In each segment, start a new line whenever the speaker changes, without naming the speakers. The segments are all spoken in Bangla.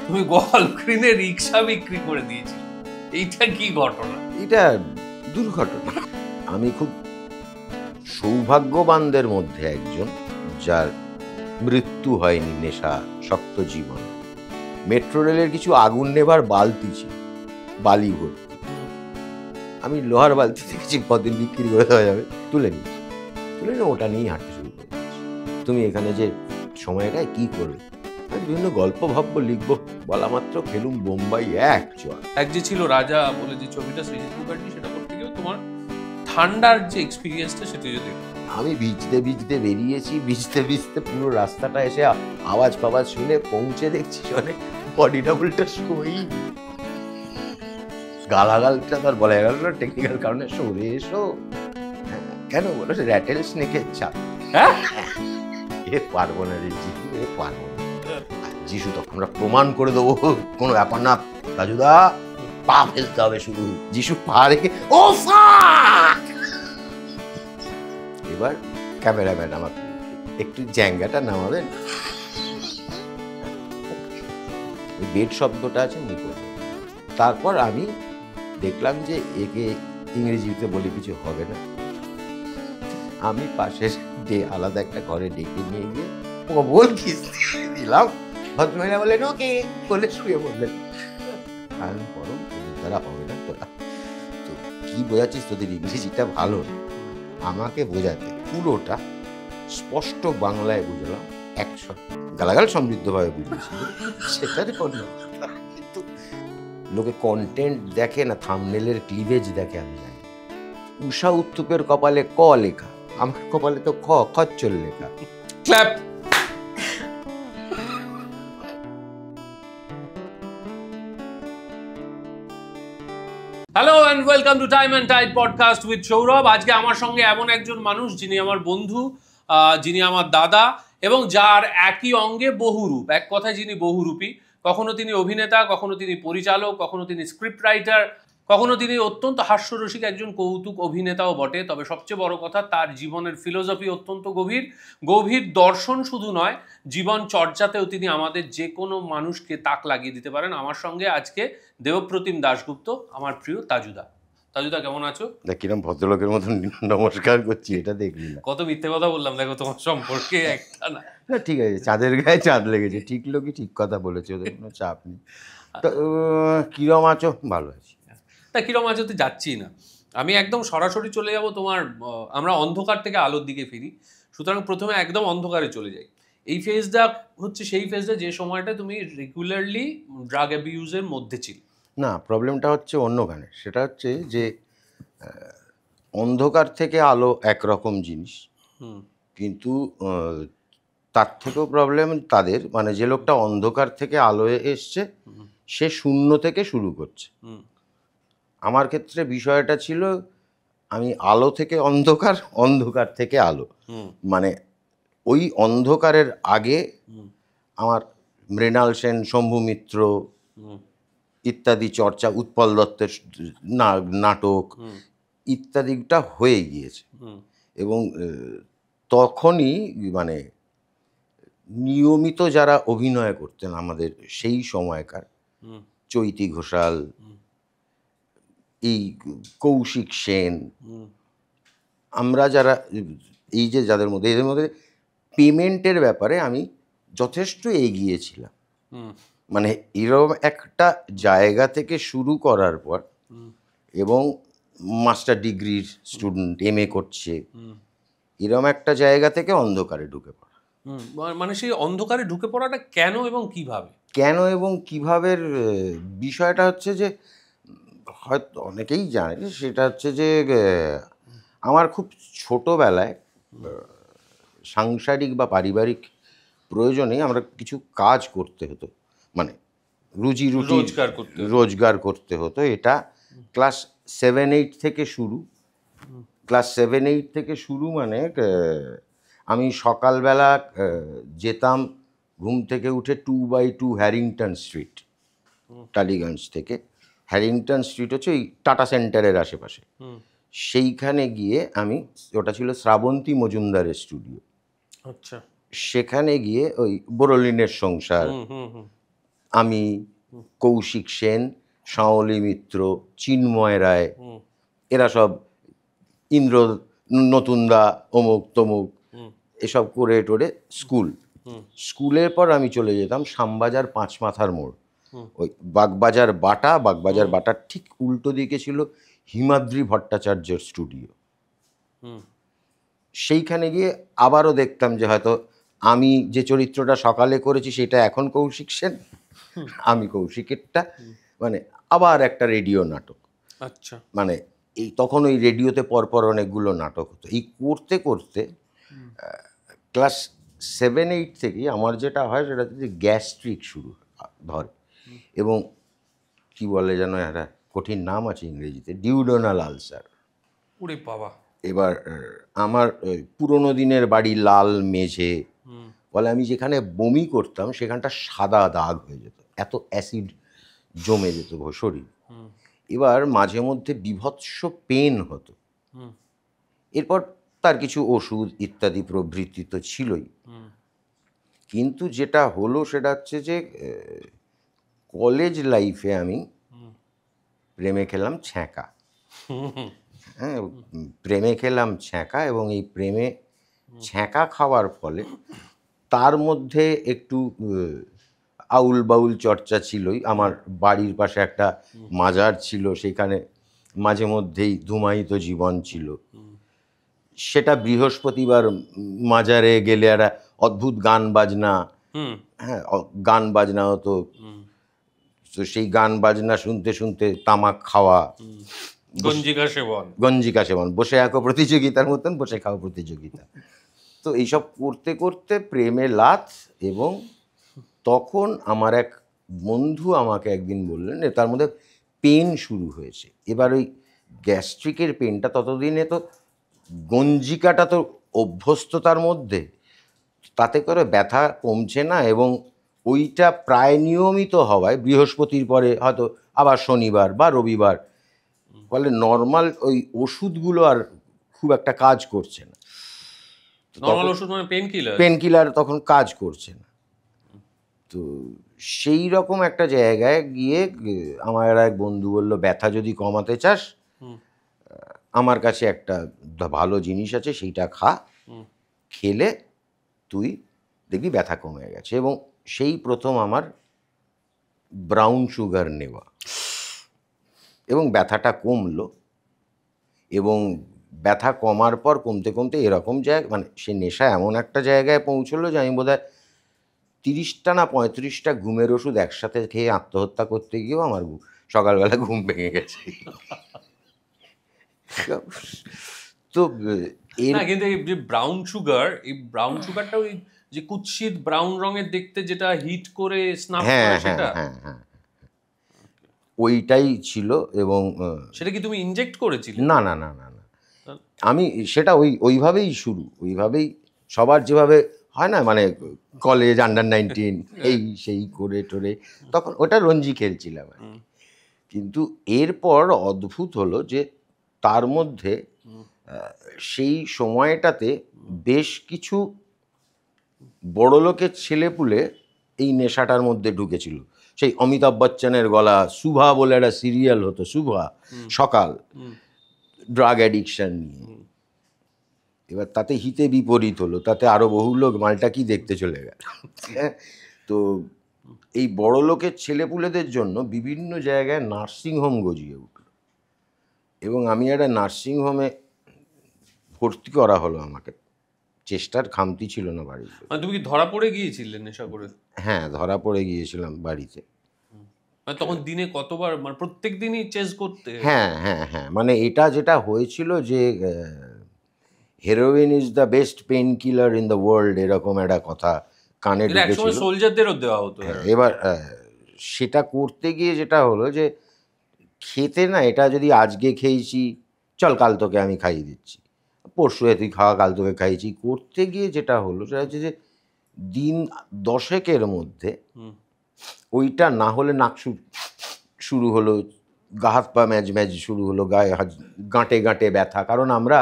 তুমি গলগ্রিনে রিক্সা বিক্রি করে দিয়েছিলে, এইটা কি ঘটনা?
এটা দুর্ঘটনা। আমি খুব সৌভাগ্যবানদের মধ্যে একজন, যার মৃত্যু হয়নি নেশা শক্ত জীবন। মেট্রো রেলের কিছু আগুন নেবার বালতি ছিল, বালি ভর্তি। আমি লোহার বালতি দেখেছি কদিন বিক্রি করে দেওয়া যাবে, তুলে নিয়েছি। তুলে নিয়ে ওটা নিয়েই হাঁটতে শুরু করে দিয়েছি। তুমি এখানে যে সময়টায় কি করবে, আমি বিভিন্ন গল্প ভাববো, লিখবো, বলা মাত্র ফেলুম বোম্বাই এক চল।
এক যে ছিল রাজা বলে যে ছবিটা সৃজিত মুখার্জি, সেটা করতে গিয়েও তোমার ঠান্ডার যে এক্সপিরিয়েন্সটা সেটা যদি
আমি ভিজতে ভিজতে বেরিয়েছি, ভিজতে ভিজতে পুরো রাস্তাটা এসে আওয়াজ ফাওয়াজ শুনে পৌঁছে দেখছি অনেক বডি ডাবলটা সই গালাগালটা তার বলা গেল না টেকনিক্যাল কারণে, সরে এসো। কেন বলো, র্যাটেল স্নেকের চাপ। এ পারবো না রে যিশু, এ পারবো না। যিশু তখন আমরা প্রমাণ করে দেবো কোনো ব্যাপার না, রাজুদা পা ফেলতে হবে শুধু। যিশু পা রেখে ও এবার ক্যামেরাম্যান আমাকে একটু জ্যাঙ্গাটা নামাবেন, বেড শব্দটা আছে উনি করবেন। তারপর আমি দেখলাম যে একে ইংরেজিতে বলে কিছু হবে না। আমি পাশের আলাদা একটা ঘরে ডেকে নিয়ে গিয়ে প্রবল কিস্তি দিলাম। ভদ্রমহিলা বললেন ওকে বলে শুয়ে বললেন, আমি বরং তোদের দ্বারা হবে না, তোরা তো কি বোঝাচ্ছিস, তোদের ইংরেজিটা ভালো না। আমাকে বোঝাতে পুরোটা স্পষ্ট বাংলায় বুঝলাম, একশো গালাগাল সমৃদ্ধভাবে বুঝেছিল, সেটার কোনো কিন্তু লোকে কন্টেন্ট দেখে না, থাম্বনেলের ক্লিভেজ দেখে। আমি জানি উষা উত্তুপের কপালে ক লেখা, আমার কপালে তো খচ্চর লেখা।
Clap. Hello and welcome to time and tide podcast with Sourav. আজকে আমার সঙ্গে এমন একজন মানুষ যিনি আমার বন্ধু, যিনি আমার দাদা, এবং যার একই অঙ্গে বহুরূপ। এক কথায় যিনি বহুরূপী। কখনো তিনি অভিনেতা, কখনো তিনি পরিচালক, কখনো তিনি স্ক্রিপ্ট রাইটার, কখনো তিনি অত্যন্ত হাস্যরসিক একজন কৌতুক অভিনেতাও বটে। তবে সবচেয়ে বড় কথা, তার জীবনের ফিলোসফি অত্যন্ত গভীর। গভীর দর্শন শুধু নয়, জীবন চর্চাতেও তিনি আমাদের যে কোনো মানুষকে তাক লাগিয়ে দিতে পারেন। আমার সঙ্গে আজকে দেবপ্রতিম দাশগুপ্ত, আমার প্রিয় তাজুদা। তাজুদা কেমন আছো?
দেখ কিরম ভদ্রলোকের মতন নমস্কার করছি, এটা দেখলি না?
কত মিথ্যে কথা বললাম দেখো তোমার সম্পর্কে, একটা না।
না ঠিক আছে, চাঁদের গায়ে চাঁদ লেগেছে, ঠিক লোকই ঠিক কথা বলেছে, ওদের কোনো চাপ নেই। তো কিরম আছো? ভালো আছি।
তা কিরম আছো তো যাচ্ছি না, আমি একদম সরাসরি চলে যাব তোমার, আমরা অন্ধকার থেকে আলোর দিকে ফিরি। সুতরাং প্রথমে একদম অন্ধকারে চলে যাই। এই ফেজটা হচ্ছে সেই ফেজটা যে সময়টা তুমি রেগুলারলি ড্রাগ অ্যাবিউজের মধ্যে ছিল।
না, প্রবলেমটা হচ্ছে অন্যখানে। সেটা হচ্ছে যে অন্ধকার থেকে আলো একরকম জিনিস, কিন্তু তার থেকেও প্রবলেম তাদের, মানে যে লোকটা অন্ধকার থেকে আলোয় এসছে সে শূন্য থেকে শুরু করছে। আমার ক্ষেত্রে বিষয়টা ছিল আমি আলো থেকে অন্ধকার, অন্ধকার থেকে আলো, মানে ওই অন্ধকারের আগে আমার মৃণাল সেন, শম্ভু মিত্র ইত্যাদি চর্চা, উৎপল দত্তের নাটক ইত্যাদিটা হয়ে গিয়েছে। এবং তখনই মানে নিয়মিত যারা অভিনয় করতেন আমাদের সেই সময়কার, চৈতী ঘোষাল, এই কৌশিক সেন, আমরা যারা এই যে যাদের মধ্যে, এদের মধ্যে পেমেন্টের ব্যাপারে আমি যথেষ্ট এগিয়েছিলাম। মানে এরকম একটা জায়গা থেকে শুরু করার পর, এবং মাস্টার ডিগ্রির স্টুডেন্ট, MA করছে, এরকম একটা জায়গা থেকে অন্ধকারে ঢুকে পড়া।
মানে সেই অন্ধকারে ঢুকে পড়াটা কেন এবং কিভাবে?
কেন এবং কিভাবের বিষয়টা হচ্ছে যে হয়তো অনেকেই জানে, সেটা হচ্ছে যে আমার খুব ছোটোবেলায় সাংসারিক বা পারিবারিক প্রয়োজনে আমরা কিছু কাজ করতে হতো, মানে রুজি রুটি রোজগার করতে হতো। এটা ক্লাস 7-8 থেকে শুরু। ক্লাস 7-8 থেকে শুরু মানে আমি সকালবেলা যেতাম ঘুম থেকে উঠে 2x2 হ্যারিংটন স্ট্রিট, টালিগঞ্জ থেকে। হ্যারিংটন স্ট্রিট হচ্ছে ওই টাটা সেন্টারের আশেপাশে। সেইখানে গিয়ে আমি, ওটা ছিল শ্রাবন্তী মজুমদারের স্টুডিও, আচ্ছা, সেখানে গিয়ে ওই বোরোলিনের সংসার, আমি, কৌশিক সেন, শাওলি মিত্র, চিন্ময় রায়, এরা সব ইন্দ্র নতুনদা, অমুক তমুক, এসব করে টোরে স্কুলের পর আমি চলে যেতাম শ্যামবাজার পাঁচমাথার মোড়, ওই বাগবাজার বাটার ঠিক উল্টো দিকে ছিল হিমাদ্রি ভট্টাচার্যের স্টুডিও। সেইখানে গিয়ে আবারও দেখতাম যে হয়তো আমি যে চরিত্রটা সকালে করেছি সেটা এখন কৌশিক সেন, আমি কৌশিকেরটা, মানে আবার একটা রেডিও নাটক।
আচ্ছা, মানে
এই তখন ওই রেডিওতে পরপর অনেকগুলো নাটক হতো। এই করতে করতে ক্লাস 7-8 থেকেই আমার যেটা হয় সেটা হচ্ছে যে গ্যাস্ট্রিক শুরু ধরে, এবং কি বলে যেন একটা কঠিন নাম আছে ইংরেজিতে, ডিউডোনাল আলসার।
ওরে বাবা!
এবার আমার পুরোনো দিনের বাড়ি লাল মেঝে, বলে আমি যেখানে বমি করতাম সেখানটা সাদা দাগ হয়ে যেত, এত অ্যাসিড জমে যেত শরীর। এবার মাঝে মধ্যে বিভৎস পেন হতো। এরপর তার কিছু ওষুধ ইত্যাদি প্রভৃতি তো ছিলই, কিন্তু যেটা হলো সেটা হচ্ছে যে কলেজ লাইফে আমি প্রেমে খেলাম ছ্যাঁকা। হ্যাঁ, প্রেমে খেলাম ছ্যাঁকা, এবং এই প্রেমে ছ্যাঁকা খাওয়ার ফলে তার মধ্যে একটু আউল বাউল চর্চা ছিলই। আমার বাড়ির পাশে একটা মাজার ছিল, সেখানে মাঝে মধ্যেই ধুমায়িত জীবন ছিল। সেটা বৃহস্পতিবার মাজারে গেলে একটা অদ্ভুত গান বাজনা, হ্যাঁ গান বাজনা হতো, তো সেই গান বাজনা শুনতে শুনতে তামাক খাওয়া, গঞ্জিকা সেবন, বসে আঁকো প্রতিযোগিতার মতন বসে খাওয়া প্রতিযোগিতা। তো এইসব করতে করতে প্রেমে লাথ, এবং তখন আমার এক বন্ধু আমাকে একদিন বললেন তার মধ্যে পেন শুরু হয়েছে। এবার ওই গ্যাস্ট্রিকের পেনটা, ততদিনে তো গঞ্জিকাটা তো অভ্যস্ততার মধ্যে, তাতে করে ব্যথা কমছে না, এবং ওইটা প্রায় নিয়মিত হওয়ায় বৃহস্পতির পরে হয়তো আবার শনিবার বা রবিবার, ফলে নর্মাল ওই ওষুধগুলো আর খুব একটা কাজ করছে না।
নরমাল ওষুধ মানে
পেনকিলার তখন কাজ করছে না। তো সেই রকম একটা জায়গায় গিয়ে আমার এক বন্ধু বলল, ব্যথা যদি কমাতে চাস আমার কাছে একটা ভালো জিনিস আছে, সেইটা খা, খেলে তুই দেখবি ব্যথা কমে গেছে। এবং সেই প্রথম আমার ব্রাউন সুগার নেওয়া, এবং ব্যথাটা কমলো। এবং ব্যথা কমার পর কমতে কমতে এরকম জায়গা, মানে সে নেশা এমন একটা জায়গায় পৌঁছলো যে আমি বোধহয় 30টা না 35টা ঘুমের ওষুধ একসাথে খেয়ে আত্মহত্যা করতে গিয়েও আমার সকালবেলা ঘুম ভেঙে গেছে। তো
কিন্তু এই যে ব্রাউন সুগার, এই ব্রাউন সুগারটা ওই যে কুৎসিত ব্রাউন রঙের দেখতে, যেটা হিট করে স্নাফ করে, সেটা
ওইটাই ছিল। এবং
সেটা কি তুমি ইনজেক্ট করেছিলে?
না না না না না, আমি সেটা ওইভাবেই শুরু, ওইভাবেই সবার যেভাবে হয় না, মানে কলেজ আন্ডার 19 এই সেই করে টোরে, তখন ওটা রঞ্জি খেলছিলাম। কিন্তু এরপর অদ্ভুত হলো যে তার মধ্যে সেই সময়টাতে বেশ কিছু বড়লোকের ছেলেপুলে এই নেশাটার মধ্যে ঢুকেছিল। সেই অমিতাভ বচ্চনের গলা সুভা বলে একটা সিরিয়াল হতো, সুভা সকাল, ড্রাগ অ্যাডিকশন নিয়ে। এবার তাতে হিতে বিপরীত হলো, তাতে আরও বহু লোক মালটা কি দেখতে চলে গেল। তো এই বড় লোকের ছেলেপুলেদের জন্য বিভিন্ন জায়গায় নার্সিংহোম গজিয়ে উঠল, এবং আমি একটা নার্সিংহোমে ভর্তি করা হলো আমাকে। চেষ্টার খামতি ছিল না বাড়িতে।
তুমি কি ধরা পড়ে গিয়েছিলে নেশা করে?
হ্যাঁ, ধরা পড়ে গিয়েছিলাম বাড়িতে।
তখন দিনে কতবার, মানে প্রত্যেক দিনই চেজ করতে?
হ্যাঁ হ্যাঁ হ্যাঁ, মানে এটা যেটা হয়েছিল যে heroin is the best pain killer in the world, এরকম একটা কথা কানে ঢুকেছিল।
সোলজারদেরও দেওয়া হতো।
এবার সেটা করতে গিয়ে যেটা হলো যে খেতে না, এটা যদি আজকে খেয়েছি, চল কাল তোকে আমি খাইয়ে দিচ্ছি, পরশু তুই খাওয়া, কাল তোকে খাইয়েছি, করতে গিয়ে যেটা হলো সেটা হচ্ছে যে দিন 10-এর মধ্যে ওইটা না হলে নাক শুরু হলো, গা হাত পা ম্যাজ ম্যাজ শুরু হলো, গায়ে গাঁটে গাঁটে ব্যথা। কারণ আমরা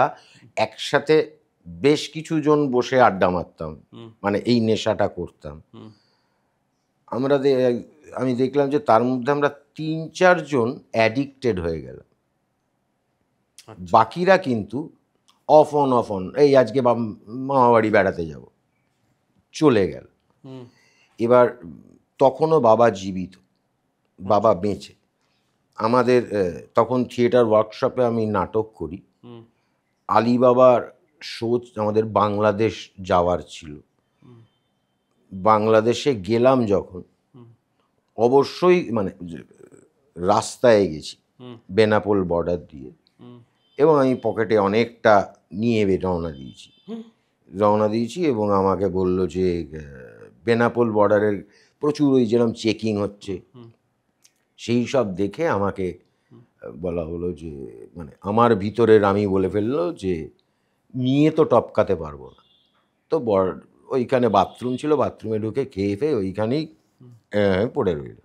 একসাথে বেশ কিছু জন বসে আড্ডা মারতাম, মানে এই নেশাটা করতাম। আমি দেখলাম যে তার মধ্যে আমরা 3-4 জন অ্যাডিক্টেড হয়ে গেলাম। বাকিরা কিন্তু অফ অন এই আজকে মামা বাড়ি বেড়াতে যাব, চলে গেল। এবার তখনও বাবা জীবিত, বাবা বেঁচে। আমাদের তখন থিয়েটার ওয়ার্কশপে আমি নাটক করি। আলিবাবার শো আমাদের বাংলাদেশ যাওয়ার ছিল। বাংলাদেশে গেলাম যখন, অবশ্যই মানে রাস্তায় গেছি বেনাপোল বর্ডার দিয়ে, এবং আমি পকেটে অনেকটা নিয়ে রওনা দিয়েছি এবং আমাকে বলল যে বেনাপোল বর্ডারের প্রচুর ওই যেরকম চেকিং হচ্ছে, সেই সব দেখে আমাকে বলা হলো যে মানে আমার ভিতরের আমি বলে ফেললো যে নিয়ে তো টপকাতে পারবো না। তো ওইখানে বাথরুম ছিল, বাথরুমে ঢুকে খেয়ে ফেয়ে ওইখানেই পড়ে রইল।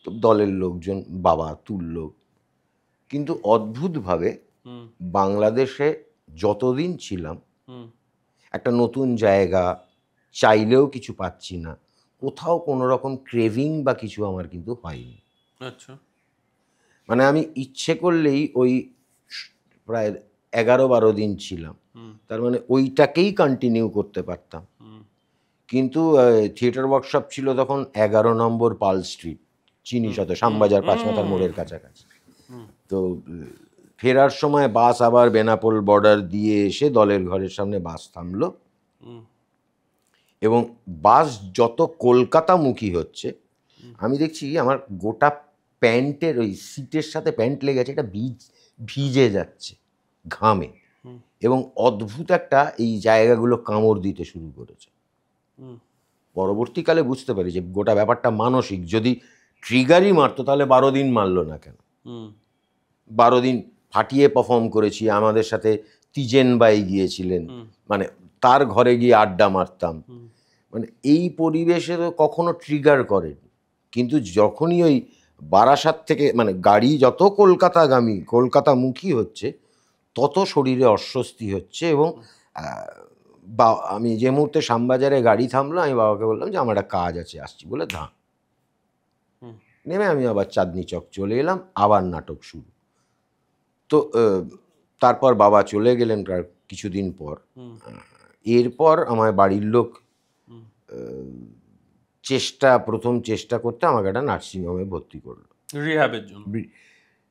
তো দলের লোকজন বাবা তুলল, কিন্তু অদ্ভুতভাবে বাংলাদেশে যতদিন ছিলাম একটা নতুন জায়গা, চাইলেও কিছু পাচ্ছি না, কোথাও কোনো রকম ক্রেভিং বা কিছু আমার কিন্তু হয়নি।
আচ্ছা,
মানে আমি ইচ্ছে করলেই ওই প্রায় 11-12 দিন ছিলাম, তার মানে ওইটাকেই কন্টিনিউ করতে পারতাম। কিন্তু থিয়েটার ওয়ার্কশপ ছিল তখন 11 নম্বর পাল স্ট্রিট, চিনিস হয়তো, শ্যামবাজার পাঁচমাথার মোড়ের কাছাকাছি। তো ফেরার সময় বাস আবার বেনাপোল বর্ডার দিয়ে এসে দলের ঘরের সামনে বাস থামলো, এবং বাস যত কলকাতামুখী হচ্ছে আমি দেখছি আমার গোটা প্যান্টের ওই সিটের সাথে প্যান্ট লেগেছে, এটা ভিজে যাচ্ছে ঘামে, এবং অদ্ভুত একটা এই জায়গাগুলো কামড় দিতে শুরু করেছে। পরবর্তীকালে বুঝতে পারি যে গোটা ব্যাপারটা মানসিক। যদি ট্রিগারই মারতো তাহলে 12 দিন মারলো না কেন? 12 দিন ফাটিয়ে পারফর্ম করেছি, আমাদের সাথে তিজেন বাই গিয়েছিলেন, মানে তার ঘরে গিয়ে আড্ডা মারতাম, মানে এই পরিবেশে তো কখনো ট্রিগার করেনি। কিন্তু যখনই ওই বারাসাত থেকে মানে গাড়ি যত কলকাতামুখী হচ্ছে, তত শরীরে অস্বস্তি হচ্ছে। এবং আমি যে মুহূর্তে শ্যামবাজারে গাড়ি থামলো, আমি বাবাকে বললাম যে আমার একটা কাজ আছে, আসছি বলে নেমে আমি আবার চাঁদনি চক চলে এলাম, আবার নাটক শুরু। তো তারপর বাবা চলে গেলেন প্রায় কিছুদিন পর। এরপর আমার বাড়ির লোক প্রথম চেষ্টা করতে আমাকে একটা নার্সিংহোমে ভর্তি করলো,
রিহ্যাবের জন্য।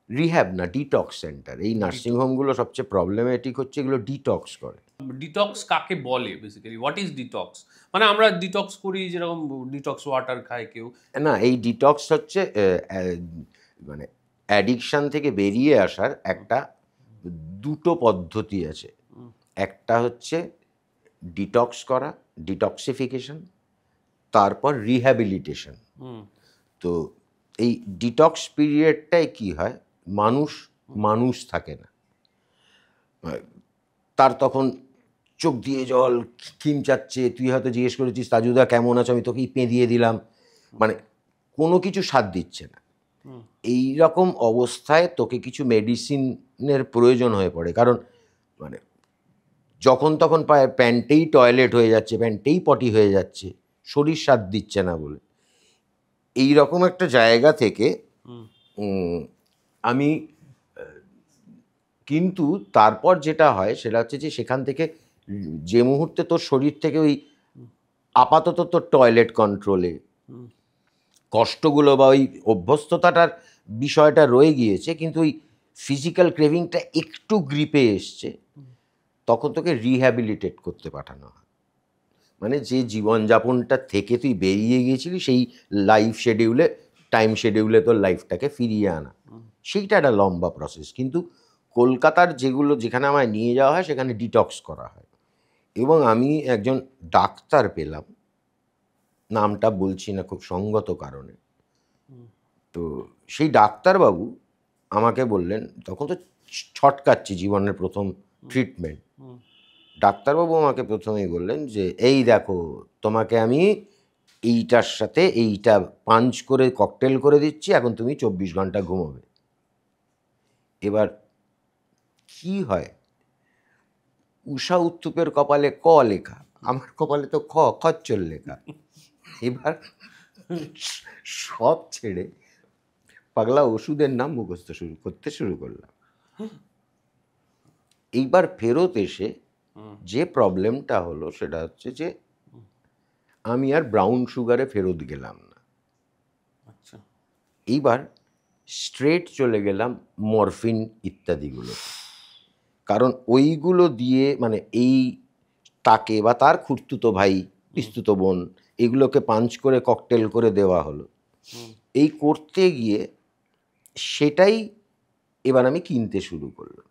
রিহ্যাব না, ডিটক্স সেন্টার। এই নার্সিংহোমগুলো সবচেয়ে প্রবলেমেটিক হচ্ছে, এগুলো ডিটক্স করে।
ডিটক্স কাকে বলে বেসিক্যালি? What is detox? মানে আমরা ডিটক্স করি, যেরকম ডিটক্স ওয়াটার খায় কেউ,
না, এই ডিটক্স হচ্ছে মানে অ্যাডিকশান থেকে বেরিয়ে আসার একটা দুটো পদ্ধতি আছে। একটা হচ্ছে ডিটক্স করা, ডিটক্সিফিকেশন, তারপর রিহ্যাবিলিটেশন। তো এই ডিটক্স পিরিয়ডটায় কি হয়, মানুষ থাকে না, তার তখন চোখ দিয়ে জল খিমচাচ্ছে, তুই হয়তো জিজ্ঞেস করেছিস তাজুদা কেমন আছো, আমি তোকেই পেঁদিয়ে দিলাম, মানে কোনো কিছু স্বাদ দিচ্ছে না। এই রকম অবস্থায় তোকে কিছু মেডিসিনের প্রয়োজন হয়ে পড়ে, কারণ মানে যখন তখন প্যান্টেই টয়লেট হয়ে যাচ্ছে, প্যান্টেই পটি হয়ে যাচ্ছে, শরীর স্বাদ দিচ্ছে না বলে। এই রকম একটা জায়গা থেকে আমি কিন্তু তারপর যেটা হয় সেটা হচ্ছে যে সেখান থেকে যে মুহূর্তে তোর শরীর থেকে ওই আপাতত তোর টয়লেট কন্ট্রোলে কষ্টগুলো বা ওই অভ্যস্ততাটার বিষয়টা রয়ে গিয়েছে, কিন্তু ওই ফিজিক্যাল ক্রেভিংটা একটু গ্রিপে এসছে, তখন তোকে রিহ্যাবিলিটেট করতে পাঠানো হয়। মানে যে জীবনযাপনটা থেকে তুই বেরিয়ে গিয়েছিলি সেই টাইম শেডিউলে তোর লাইফটাকে ফিরিয়ে আনা, সেইটা একটা লম্বা প্রসেস। কিন্তু কলকাতার যেখানে আমায় নিয়ে যাওয়া হয় সেখানে ডিটক্স করা হয়, এবং আমি একজন ডাক্তার পেলাম, নামটা বলছি না খুব সঙ্গত কারণে। তো সেই ডাক্তারবাবু আমাকে বললেন, তখন তো ছটকাচ্ছি জীবনের প্রথম ট্রিটমেন্ট, ডাক্তারবাবু আমাকে প্রথমেই বললেন যে এই দেখো, তোমাকে আমি এইটার সাথে এইটা পাঞ্চ করে ককটেল করে দিচ্ছি, এখন তুমি 24 ঘন্টা ঘুমোবে। এবার কি হয়, উষা উত্তুপের কপালে ক লেখা, আমার কপালে তো খচ্চর লেখা। এবার সব ছেড়ে পাগলা ওষুধের নাম মুখস্থ করতে শুরু করলাম। এইবার ফেরত এসে যে প্রবলেমটা হলো সেটা হচ্ছে যে আমি আর ব্রাউন সুগারে ফেরত গেলাম না।
আচ্ছা,
এইবার স্ট্রেট চলে গেলাম মরফিন ইত্যাদিগুলো, কারণ ওইগুলো দিয়ে মানে এই তাকে বা তার খুঁড়তুতো ভাই পিস্তুতো বোন এগুলোকে পাঞ্চ করে ককটেল করে দেওয়া হলো। এই করতে গিয়ে সেটাই এবার আমি কিনতে শুরু করলাম।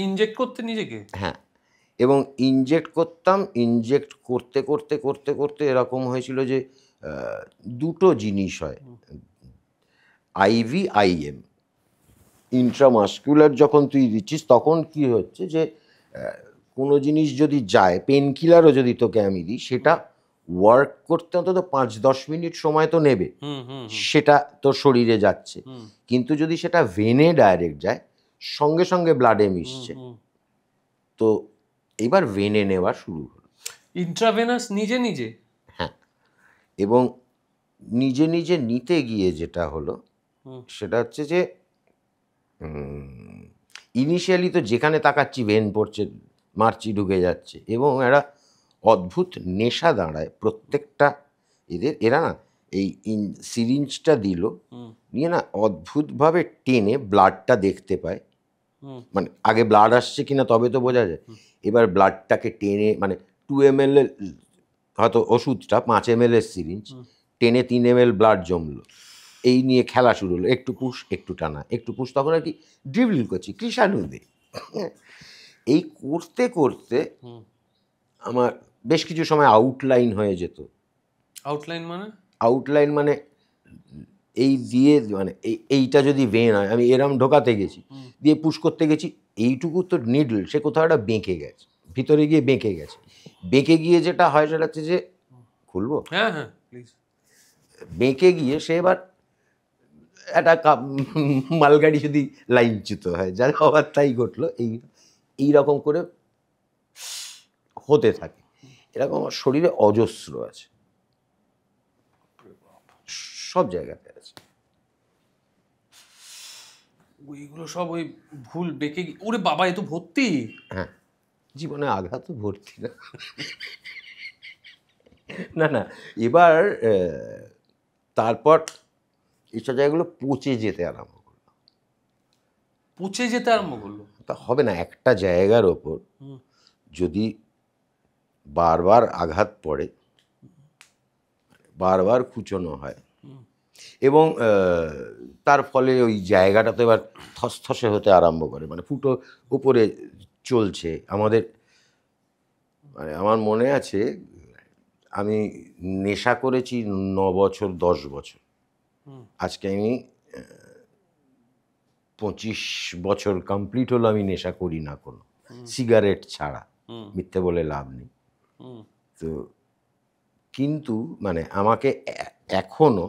ইনজেক্ট করতে নিজেকে?
হ্যাঁ, এবং ইনজেক্ট করতাম। ইনজেক্ট করতে করতে করতে করতে এরকম হয়েছিল যে দুটো জিনিস হয়, আইভি আইএম। ইন্ট্রামাস্কুলার যখন তুই দিচ্ছিস তখন কি হচ্ছে যে কোনো জিনিস যদি যায়, পেন কিলারও যদি তোকে আমি দিই, সেটা ওয়ার্ক করতে অন্তত 5-10 মিনিট সময় তো নেবে, সেটা তোর শরীরে যাচ্ছে। কিন্তু যদি সেটা ভেনে ডাইরেক্ট যায়, সঙ্গে সঙ্গে ব্লাডে মিশছে। তো এবার ভেনে নেওয়া শুরু হলো।
ইন্ট্রাভেনাস নিজে নিজে?
হ্যাঁ, এবং নিজে নিজে নিতে গিয়ে যেটা হলো সেটা হচ্ছে যে ইনিশিয়ালি তো যেখানে তাকাচ্ছি ভেন পড়ছে, মারচি ঢুকে যাচ্ছে, এবং একটা অদ্ভুত নেশা দাঁড়ায় প্রত্যেকটা এদের। এরা না এই সিরিঞ্জটা দিল, নিয়ে না অদ্ভুতভাবে টেনে ব্লাডটা দেখতে পায়। মানে আগে ব্লাড আসছে কিনা তবে তো বোঝা যায়। এবার ব্লাডটাকে টেনে, মানে 2 ml হয়তো ওষুধটা 5 ml সিরিঞ্জ, টেনে 3 ml ব্লাড জমলো, এই নিয়ে খেলা শুরু হলো। একটু পুশ, একটু টানা, একটু পুশ। তখন আর কি ড্রিবলিং করছি, কৃষাণুদে। এই করতে করতে আমার বেশ কিছু সময় আউটলাইন হয়ে যেত।
আউটলাইন মানে?
আউটলাইন মানে এই দিয়ে, মানে এইটা যদি ভেন হয়, আমি এরম ঢোকাতে গেছি, দিয়ে পুশ করতে গেছি, এইটুকু তো নিডল সে কোথাও একটা বেঁকে গেছে, ভিতরে গিয়ে বেঁকে গেছে। বেঁকে গিয়ে যেটা হয় সেটা হচ্ছে যে, খুলবো?
হ্যাঁ হ্যাঁ প্লিজ।
বেঁকে গিয়ে সে এবার একটা মালগাড়ি যদি লাইনচ্যুত হয়, যার হওয়ার তাই ঘটলো। এইরকম করে হতে থাকে। এরকম আমার শরীরে অজস্র আছে, সব জায়গাতে আছে।
ওইগুলো সব ওই ভুল বেঁকে ওরে বাবা, এ তো ভর্তি।
হ্যাঁ, জীবনে আঘাত ভর্তি না। না না, এবার তারপর এইসব জায়গাগুলো পচে যেতে আরম্ভ করলো।
পচে যেতে আরম্ভ করলো?
তা হবে না, একটা জায়গার ওপর যদি বারবার আঘাত পড়ে, বারবার কুচনো হয়, এবং তার ফলে ওই জায়গাটা তো এবার থসথসে হতে আরম্ভ করে, মানে ফুটো উপরে চলছে আমাদের। মানে আমার মনে আছে আমি নেশা করেছি 9 বছর 10 বছর। আজকে আমি 25 বছর কমপ্লিট হলো আমি নেশা করি না কোনো, সিগারেট ছাড়া। মিথ্যে বলে লাভ নেই। তো কিন্তু মানে আমাকে এখনো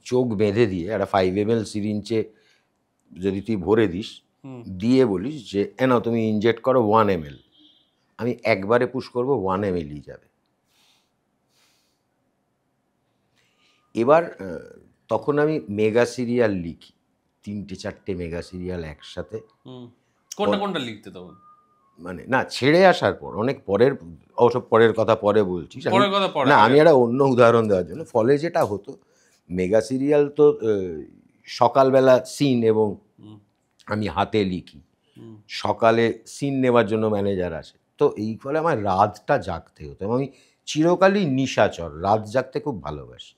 চোখ বেঁধে দিয়ে একটা 5 ml সিরিঞ্জে যদি তুই ভরে দিস, দিয়ে বলিস যে এনাও তুমি ইনজেক্ট করো 1 ml, আমি একবারে পুশ করবো 1 ml যাবে। এবার তখন আমি মেগা সিরিয়াল লিখি, 3-4টে মেগা সিরিয়াল একসাথে।
কোনটা কোনটা লিখতে তখন?
মানে না, ছেড়ে আসার পর, অনেক পরের, ওসব পরের কথা পরে বলছি না, আমি একটা অন্য উদাহরণ দেওয়ার জন্য। ফলে যেটা হতো, মেগা সিরিয়াল তো সকালবেলা সিন, এবং আমি হাতে লিখি, সকালে সিন নেওয়ার জন্য ম্যানেজার আসে, তো এই ফলে আমার রাতটা জাগতে হতো। এবং আমি চিরকালই নিশাচর, রাত জাগতে খুব ভালোবাসি।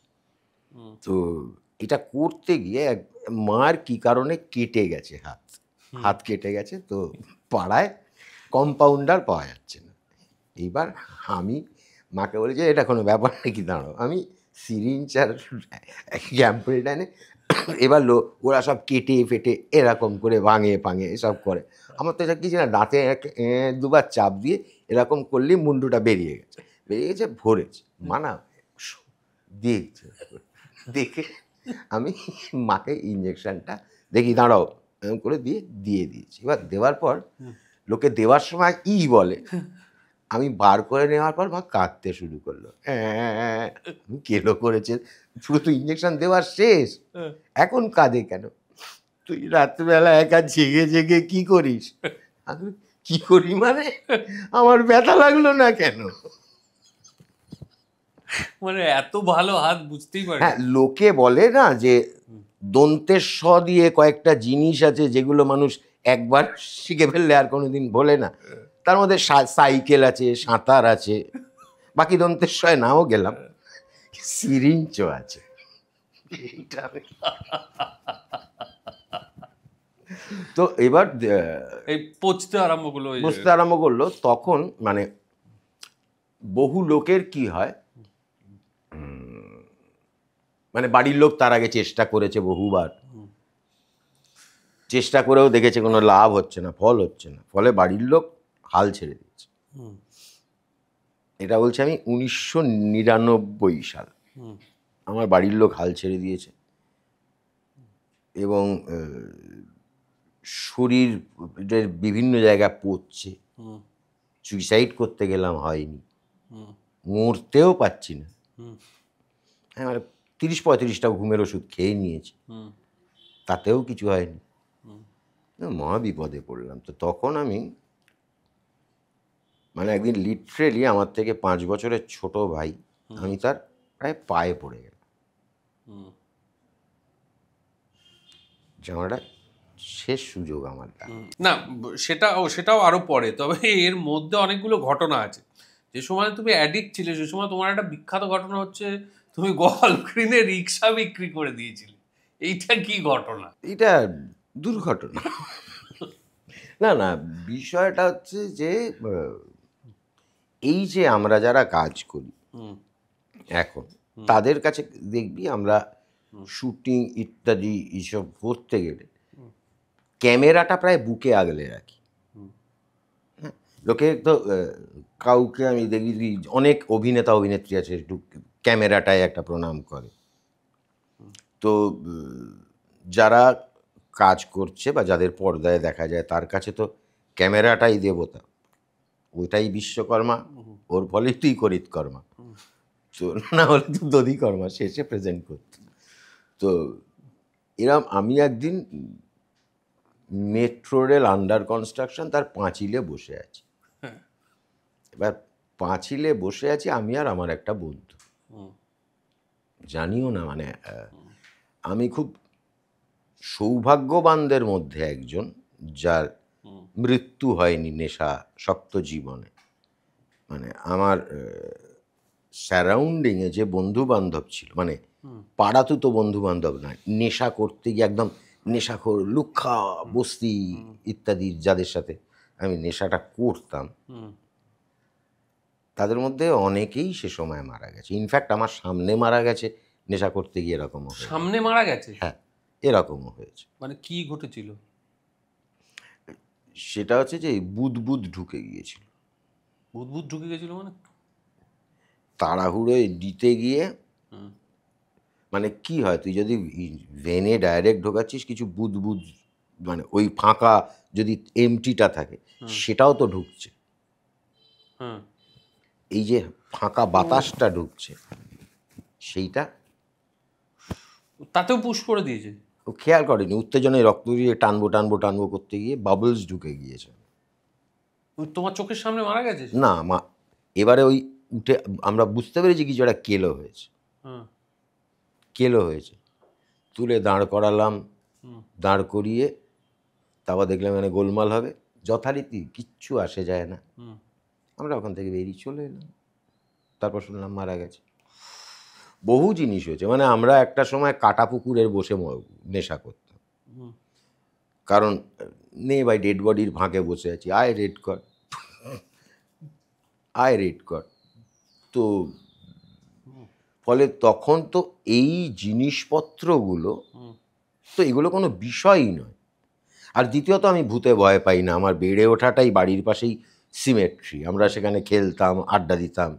তো এটা করতে গিয়ে মার কি কারণে কেটে গেছে হাত কেটে গেছে, তো পাড়ায় কম্পাউন্ডার পাওয়া যাচ্ছে না। এইবার আমি মাকে বলি যে এটা কোনো ব্যাপার নাকি, দাঁড়াও, আমি সিরিঞ্জ আর গ্যাম্পেলটা এনে, এবার ওরা সব কেটে ফেটে এরকম করে ভাঙে এসব করে। আমার তো এটা কিছু না, দাঁতে দুবার চাপ দিয়ে এরকম করলেই মুন্ডুটা বেরিয়ে গেছে, ভরেছে। মানা দেখে আমি মাকে ইঞ্জেকশনটা দেখি, দাঁড়াও, এরকম করে দিয়ে দিয়েছি। এবার দেওয়ার পর লোকে দেওয়ার সময় বলে, আমি বার করে নেওয়ার পর মা কাঁদতে শুরু করলো, কেলো করেছে, পুরো তো ইঞ্জেকশন দেওয়ার শেষ, এখন কাঁদে কেন? তুই রাত্রিবেলা একা জেগে জেগে কি করিস? আমি কি করি মানে, আমার ব্যথা লাগলো না কেন?
মানে এত ভালো হাত, বুঝতেই পারি।
হ্যাঁ, লোকে বলে না যে দন্তের স দিয়ে কয়েকটা জিনিস আছে যেগুলো মানুষ একবার শিখে ফেললে আর কোনোদিন ভোলে না। তার মধ্যে সাইকেল আছে, সাঁতার আছে, বাকি দন্তের সয় নাও গেলাম, সিরিঞ্জও আছে। তো এবার
এই পচতে
আরম্ভ করলো। তখন মানে বহু লোকের কি হয়, মানে বাড়ির লোক তার আগে চেষ্টা করেছে বহুবার, চেষ্টা করেও দেখেছে কোনো লাভ হচ্ছে না, ফল হচ্ছে না, ফলে বাড়ির লোক হাল ছেড়ে দিয়েছে। এটা বলছি আমি 1999 সাল, আমার বাড়ির লোক হাল ছেড়ে দিয়েছে এবং শরীরের বিভিন্ন জায়গায় পড়ছে, সুইসাইড করতে গেলাম, হয়নি, মরতেও পাচ্ছি না, মানে 30-35টা ঘুমের ওষুধ খেয়ে নিয়েছি, তাতেও কিছু হয়নি, মহা বিপদে পড়লাম। তো তখন আমি মানে একদিন লিটারেলি আমার থেকে 5 বছরের ছোট ভাই, আমি তার প্রায় পায়ে পড়ে গেলাম, জামাটা শেষ সুযোগ আমার।
না, সেটাও আরো পরে, তবে এর মধ্যে অনেকগুলো ঘটনা আছে। যে সময় তুমি অ্যাডিক্ট ছিলে, সে সময় তোমার একটা বিখ্যাত ঘটনা হচ্ছে তুমি গলগ্রিনে রিক্সা বিক্রি করে দিয়েছিলে। এইটা কি ঘটনা?
এটা দুর্ঘটনা। না না, বিষয়টা হচ্ছে যে এই যে আমরা যারা কাজ করি এখন, তাদের কাছে দেখবি আমরা শুটিং ইত্যাদি এইসব করতে গেলে ক্যামেরাটা প্রায় বুকে আগলে রাখি। লোকে তো কাউকে আমি দেখি, অনেক অভিনেতা অভিনেত্রী আছে একটু ক্যামেরাটায় একটা প্রণাম করে। তো যারা কাজ করছে বা যাদের পর্দায় দেখা যায় তার কাছে তো ক্যামেরাটাই দেবতা, ওইটাই বিশ্বকর্মা, ওর ফলেই তুই করিতকর্মা, তো না হলে তো দধিকর্মা শেষে প্রেজেন্ট করত। তো এরম আমি একদিন মেট্রো রেল আন্ডার কনস্ট্রাকশন, তার পাঁচিলে বসে আছি। এবার পাঁচিলে বসে আছি আমি আর আমার একটা বন্ধু, জানিও না মানে আমি খুব সৌভাগ্যবানদের মধ্যে একজন যার মৃত্যু হয়নি নেশা শক্ত জীবনে। মানে আমার সারাউন্ডিংয়ে যে বন্ধু বান্ধব ছিল, মানে পাড়াতুতো বন্ধু বান্ধব নয়, নেশা করতে গিয়ে একদম নেশাখোর লুক্ষা বস্তি ইত্যাদি যাদের সাথে আমি নেশাটা করতাম, তাদের মধ্যে অনেকেই সে সময় মারা গেছে। ইনফ্যাক্ট আমার সামনে মারা গেছে নেশা করতে গিয়ে, এরকমও
সামনে মারা গেছে।
হ্যাঁ, এরকমও হয়েছে।
মানে কি ঘটেছিল?
সেটা হচ্ছে যে বুদবুদ ঢুকে গিয়েছিল।
বুদবুদ ঢুকে গেছিল মানে
তাড়াহুড়োয় দিতে গিয়ে, মানে কি হয়, তুই যদি ভেনে ডাইরেক্ট ঢোকাচ্ছিস, কিছু বুদবুদ মানে ওই ফাঁকা যদি এমটিটা থাকে সেটাও তো ঢুকছে, এই যে ফাঁকা বাতাসটা ঢুকছে সেইটা,
তাতেও পুশ করে দিয়েছে।
ও খেয়াল করেনি, উত্তেজনায় রক্ত দিয়ে টানবো টানবো টানবো করতে গিয়ে বাবলস ঢুকে গিয়েছে।
তোমার চোখের সামনে মারা গেছে?
না, এবারে ওই উঠে আমরা বুঝতে পেরেছি কিছু একটা কেলো হয়েছে, কেলো হয়েছে, তুলে দাঁড় করালাম, দাঁড় করিয়ে তারপর দেখলাম মানে গোলমাল হবে, যথারীতি কিচ্ছু আসে যায় না, আমরা ওখান থেকে বেরিয়ে চলে এলাম। তারপর শুনলাম মারা গেছে। বহু জিনিস হয়েছে, মানে আমরা একটা সময় কাটা পুকুরের বসে নেশা করতাম, কারণ নে ভাই ডেড বডির ফাঁকে বসে আছি, আয় রেড কর, আয় রেড কর। তো ফলে তখন তো এই জিনিসপত্রগুলো তো এগুলো কোনো বিষয়ই নয়। আর দ্বিতীয়ত আমি ভূতে ভয় পাই না, আমার বেড়ে ওঠাটাই বাড়ির পাশেই সিমেট্রি, আমরা সেখানে খেলতাম, আড্ডা দিতাম,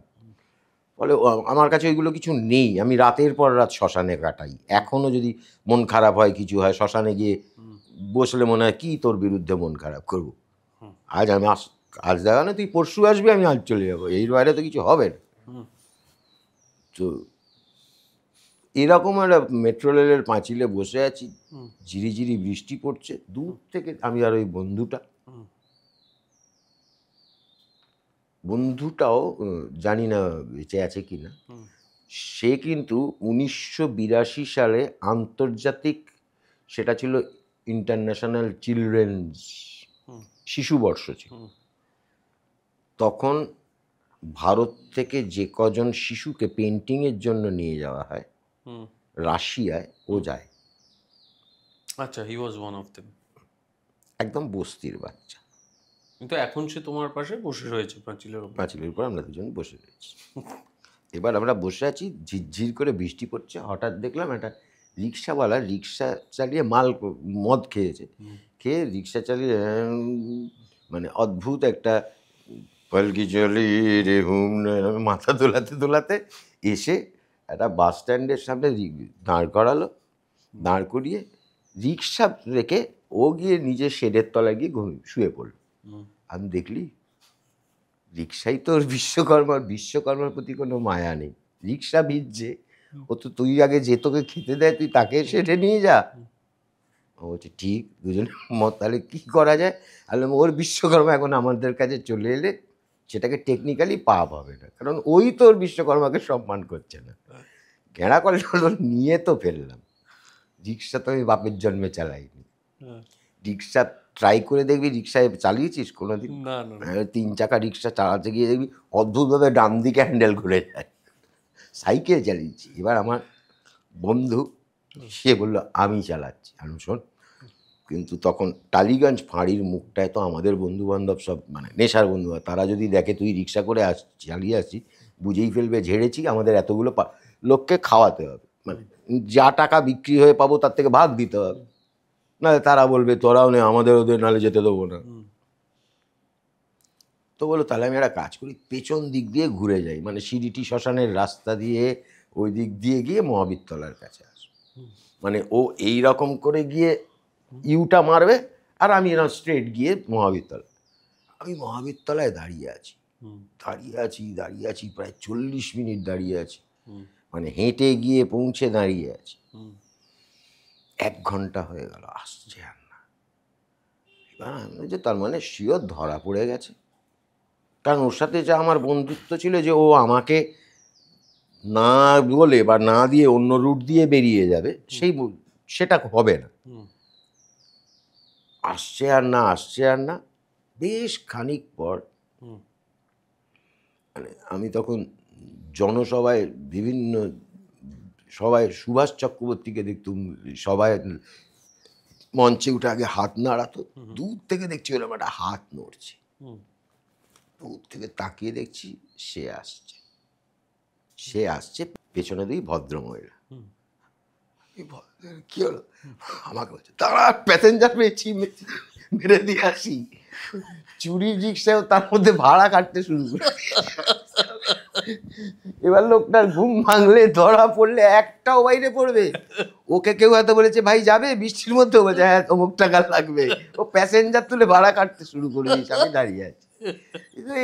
ফলে আমার কাছে ওইগুলো কিছু নেই। আমি রাতের পর রাত শ্মশানে কাটাই, এখনও যদি মন খারাপ হয় কিছু হয়, শ্মশানে গিয়ে বসলে মনে হয় কি তোর বিরুদ্ধে মন খারাপ করবো, আজ আমি আজ দেখা না তুই পরশু আসবি, আমি আজ চলে যাবো, এই বাইরে তো কিছু হবে না। তো এরকম একটা মেট্রো রেলের পাঁচিলে বসে আছি, ঝিরিঝিরি বৃষ্টি পড়ছে, দূর থেকে আমি আর ওই বন্ধুটাও জানি না বেঁচে আছে কি না, সে কিন্তু 1982 সালে আন্তর্জাতিক, সেটা ছিল ইন্টারন্যাশনাল চিলড্রেন্স শিশু বর্ষ ছিল, তখন ভারত থেকে যে কজন শিশুকে পেন্টিংয়ের জন্য নিয়ে যাওয়া হয় রাশিয়ায়, ও যায়।
আচ্ছা, হি ওয়াজ ওয়ান অফ দেম।
একদম বস্তির বাচ্চা,
কিন্তু এখন সে তোমার পাশে বসে রয়েছে পাঁচিলের উপর।
পাঁচিলের উপর আমরা দুজন বসে রয়েছি। এবার আমরা বসে আছি, ঝিরঝির করে বৃষ্টি পড়ছে, হঠাৎ দেখলাম একটা রিক্সাওয়ালা রিক্সা চালিয়ে মদ খেয়েছে, খেয়ে রিক্সা চালিয়ে মানে অদ্ভুত একটা পালকি চলি রে হুম মাথা দোলাতে দোলাতে এসে একটা বাস স্ট্যান্ডের সামনে দাঁড় করালো, দাঁড় করিয়ে রিক্সা রেখে ও গিয়ে নিজের শেডের তলায় গিয়ে শুয়ে পড়ল। আমি দেখলি রিক্সাই তো ওর বিশ্বকর্মার প্রতি কোনো মায়া নেই, রিক্সা ভিজছে, ও তো তুই আগে যে তোকে খেতে দেয় তুই তাকে সেটে নিয়ে যা। ও বলছে ঠিক, দুজনে মত, তাহলে কী করা যায়? আর ওর বিশ্বকর্মা এখন আমাদের কাছে চলে এলে সেটাকে টেকনিক্যালি পাপ হবে না, কারণ ওই তো ওর বিশ্বকর্মাকে সম্মান করছে না। ঘেরা করে নিয়ে তো ফেললাম। রিক্সা তো আমি বাপের জন্মে চালাইনি, রিক্সা ট্রাই করে দেখবি, রিক্সায় চালিয়েছিস কোনোদিন? 3 চাকা রিক্সা চালাতে গিয়ে দেখবি অদ্ভুতভাবে ডান দিকে হ্যান্ডেল ঘুরে যায়। সাইকেল চালিয়েছি। এবার আমার বন্ধু সে বললো আমি চালাচ্ছি। আমি শোন, কিন্তু তখন টালিগঞ্জ ফাঁড়ির মুখটায় তো আমাদের বন্ধুবান্ধব সব মানে নেশার বন্ধু, তারা যদি দেখে তুই রিক্সা করে চালিয়ে আসছি, বুঝেই ফেলবে ঝেড়েছি, আমাদের এতগুলো লোককে খাওয়াতে হবে, মানে যা টাকা বিক্রি হয়ে পাবো তার থেকে ভাগ দিতে হবে, নাহলে তারা বলবে তোরাও নে আমাদের, ওদের নাহলে যেতে দেবো না। তো বলো তাহলে আমি একটা কাজ করি, পেছন দিক দিয়ে ঘুরে যাই, মানে সিডিটি শ্মশানের রাস্তা দিয়ে ওই দিক দিয়ে গিয়ে মহাবীরতলার কাছে আসবো। মানে ও এই রকম করে গিয়ে ইউটা মারবে আর আমি এরকম স্ট্রেট গিয়ে মহাবীরতলা। আমি মহাবীরতলায় দাঁড়িয়ে আছি প্রায় 40 মিনিট দাঁড়িয়ে আছি, মানে হেঁটে গিয়ে পৌঁছে দাঁড়িয়ে আছি। 1 ঘন্টা হয়ে গেল, আসছে আর না। এবার যে তার মানে শিওর ধরা পড়ে গেছে, কারণ ওর সাথে যা আমার বন্ধুত্ব ছিল যে ও আমাকে না বলে বা না দিয়ে অন্য রুট দিয়ে বেরিয়ে যাবে, সেটা হবে না। আসছে আর না। বেশ খানিক পর মানে আমি তখন জনসভায় বিভিন্ন সবাই সুভাষ চক্রবর্তীকে দেখতুম, সবাই মঞ্চে উঠে আগে হাত নাড়াতো, দূর থেকে দেখছি ওরকম একটা হাত নড়ছে, দূর থেকে তাকিয়ে দেখছি সে আসছে পেছনে দিই ভদ্রমহিলা। কি হলো? আমাকে বলছে তারা প্যাসেঞ্জার পেয়েছি, মেরে দিয়ে আসি। চুরির রিক্সাও তার মধ্যে ভাড়া কাটতে শুরু করে। এবার লোকটার ঘুম ভাঙলে, ধরা পড়লে একটাও বাইরে পড়বে। ওকে কেউ হয়তো বলেছে ভাই যাবে, বৃষ্টির মধ্যে বলছে হ্যাঁ অমুক টাকা লাগবে, ও প্যাসেঞ্জার তুলে ভাড়া কাটতে শুরু করে দিয়েছে, আমি দাঁড়িয়ে আছি।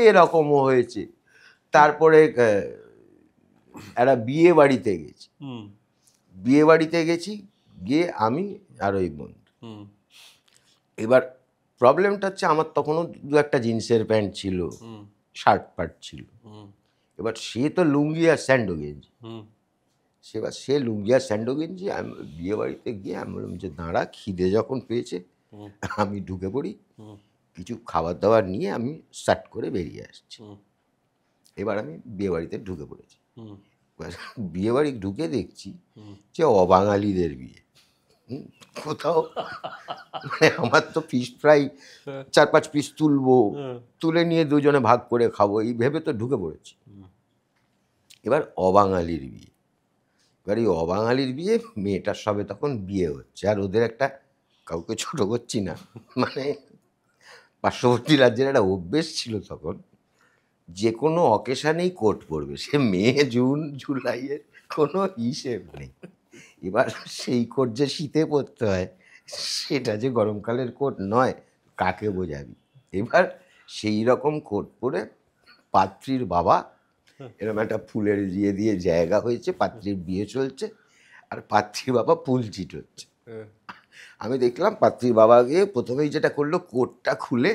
এরকমও হয়েছে। তারপরে একটা বিয়ে বাড়িতে গেছি, গিয়ে আমি আর ওই বন্ধু। এবার প্রবলেমটা হচ্ছে আমার তখনও 2-1টা জিন্সের প্যান্ট ছিল, শার্ট পার্ট ছিল। এবার সে তো লুঙ্গি আর স্যান্ডো গেঞ্জি, সে লুঙ্গি আর স্যান্ডো গেঞ্জি। আমি বিয়ে বাড়িতে গিয়ে আমি বললাম যে দাঁড়া, খিদে যখন পেয়েছে আমি ঢুকে পড়ি, কিছু খাবার দাবার নিয়ে আমি স্টার্ট করে বেরিয়ে আসছি। এবার আমি বিয়ে বাড়িতে ঢুকে পড়েছি। বিয়ে বাড়ি ঢুকে দেখছি যে অবাঙালিদের বিয়ে। কোথাও মানে আমার তো ফিশ ফ্রাই 4-5 পিস তুলবো, তুলে নিয়ে দুজনে ভাগ করে খাবো, এই ভেবে তো ঢুকে পড়েছি। এবার অবাঙালির বিয়ে, এবার এই অবাঙালির বিয়ে, মেয়েটার সবে তখন বিয়ে হচ্ছে, আর ওদের একটা, কাউকে ছোট করছি না, মানে পার্শ্ববর্তী রাজ্যের একটা অভ্যেস ছিল তখন, যে কোনো অকেশানেই কোট পরবে, সে মে জুন জুলাইয়ের কোনো হিসেব নেই। এবার সেই কোট যে শীতে পরতে হয়, সেটা যে গরমকালের কোট নয়, কাকে বোঝাবি? এবার সেই রকম কোট পরে পাত্রীর বাবা এরকম একটা ফুলের দিয়ে দিয়ে জায়গা হয়েছে, পাত্রীর বিয়ে চলছে, আর পাত্রীর বাবা ফুল চিটোচ্ছে। আমি দেখলাম পাত্রীর বাবা গিয়ে প্রথমেই যেটা করলো, কোটটা খুলে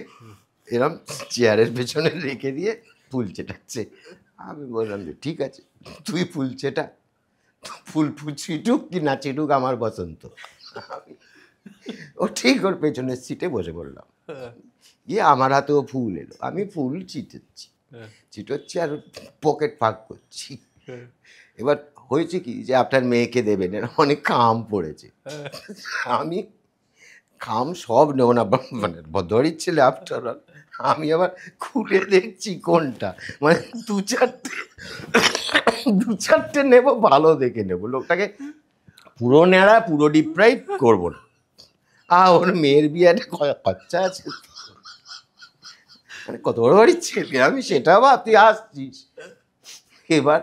এরম চেয়ারের পেছনে রেখে দিয়ে ফুল চেটাচ্ছে। আমি বললাম যে ঠিক আছে, তুই ফুল চেটা, ফুল ছিটুক কি না চিটুক আমার বসন্ত। ও ঠিক ওর পেছনের সিটে বসে পড়লাম, গিয়ে আমার হাতেও ফুল এলো, আমি ফুল চিটোচ্ছি আর পকেট ফাঁক করছি। এবার হয়েছে কি যে আপনার মেয়েকে দেবেন, অনেক খাম পড়েছে, আমি খাম সব নেব না, মানে বদরির ছেলে আফটার অল। আমি আবার খুলে দেখছি কোনটা, মানে দু চারটে নেব, ভালো দেখে নেব, লোকটাকে পুরো নেড়া পুরো ডিপ্রাইভ করবো না। ওর মেয়ের বিয়েটা খরচা আছে, মানে কত বড় বাড়ির ছেলে আমি, সেটা ভাবতে আসছিস। এবার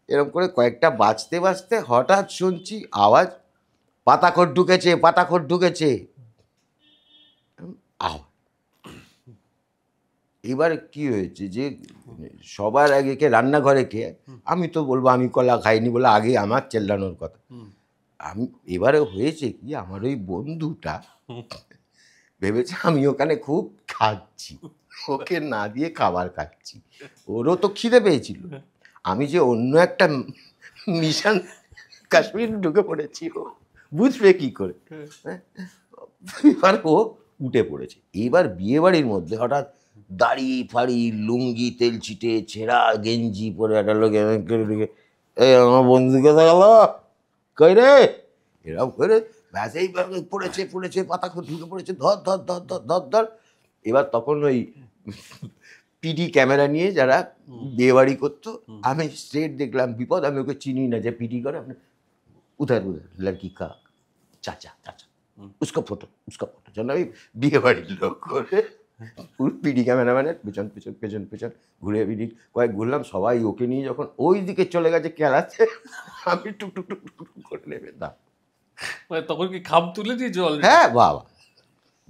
এরকম করে কয়েকটা বাজতে বাজতে হঠাৎ শুনছি আওয়াজ, পাতাখোর ঢুকেছে, পাতাখোর ঢুকেছে। এবার কি হয়েছে যে সবার আগে কে রান্নাঘরে কে, আমি তো বলবো আমি কলা খাইনি বলে আগে আমার চেল্লানোর কথা। আমি এবারে হয়েছে কি, আমার ওই বন্ধুটা ভেবেছে আমি ওখানে খুব খাচ্ছি, ওকে না দিয়ে খাবার খাচ্ছি, ওরও তো খিদে পেয়েছিল। আমি যে অন্য একটা মিশন কাশ্মীর ঢুকে পড়েছি, ও বুঝবে কি করে। এবার ও উঠে পড়েছে। এবার বিয়ে বাড়ির মধ্যে হঠাৎ দাড়ি ফাড়ি, লুঙ্গি তেল ছিটে, ছেঁড়া গেঞ্জি পরে একটা লোক এই আমার বন্ধুকে গেল কই রে, এরকম করে ব্যাসেই পড়েছে পড়েছে, পাতা ঢুকে পড়েছে, ধর ধর ধর ধর ধর ধর। এবার তখন ওই পিডি ক্যামেরা নিয়ে যারা বিয়ে বাড়ি করতো, আমি স্ট্রেট দেখলাম বিপদ, আমি ওকে চিনি না যে পিডি করে, আপনি উধার উধার লড়কি কা চাচা চাচা উসকা ফটো যেন আমি বিয়ে বাড়ির লোক করে পিডি ক্যামেরাম্যানের পেছন পেছন পেছন পেছন ঘুরে পিডি কয়েক ঘুরলাম, সবাই ওকে নিয়ে যখন ওই দিকে চলে গেছে খেলাতে, আমি টুকটুক টুকটুক করে নেবে না।
তখন কি খাম তুলে দিয়ে জল?
হ্যাঁ বাবা,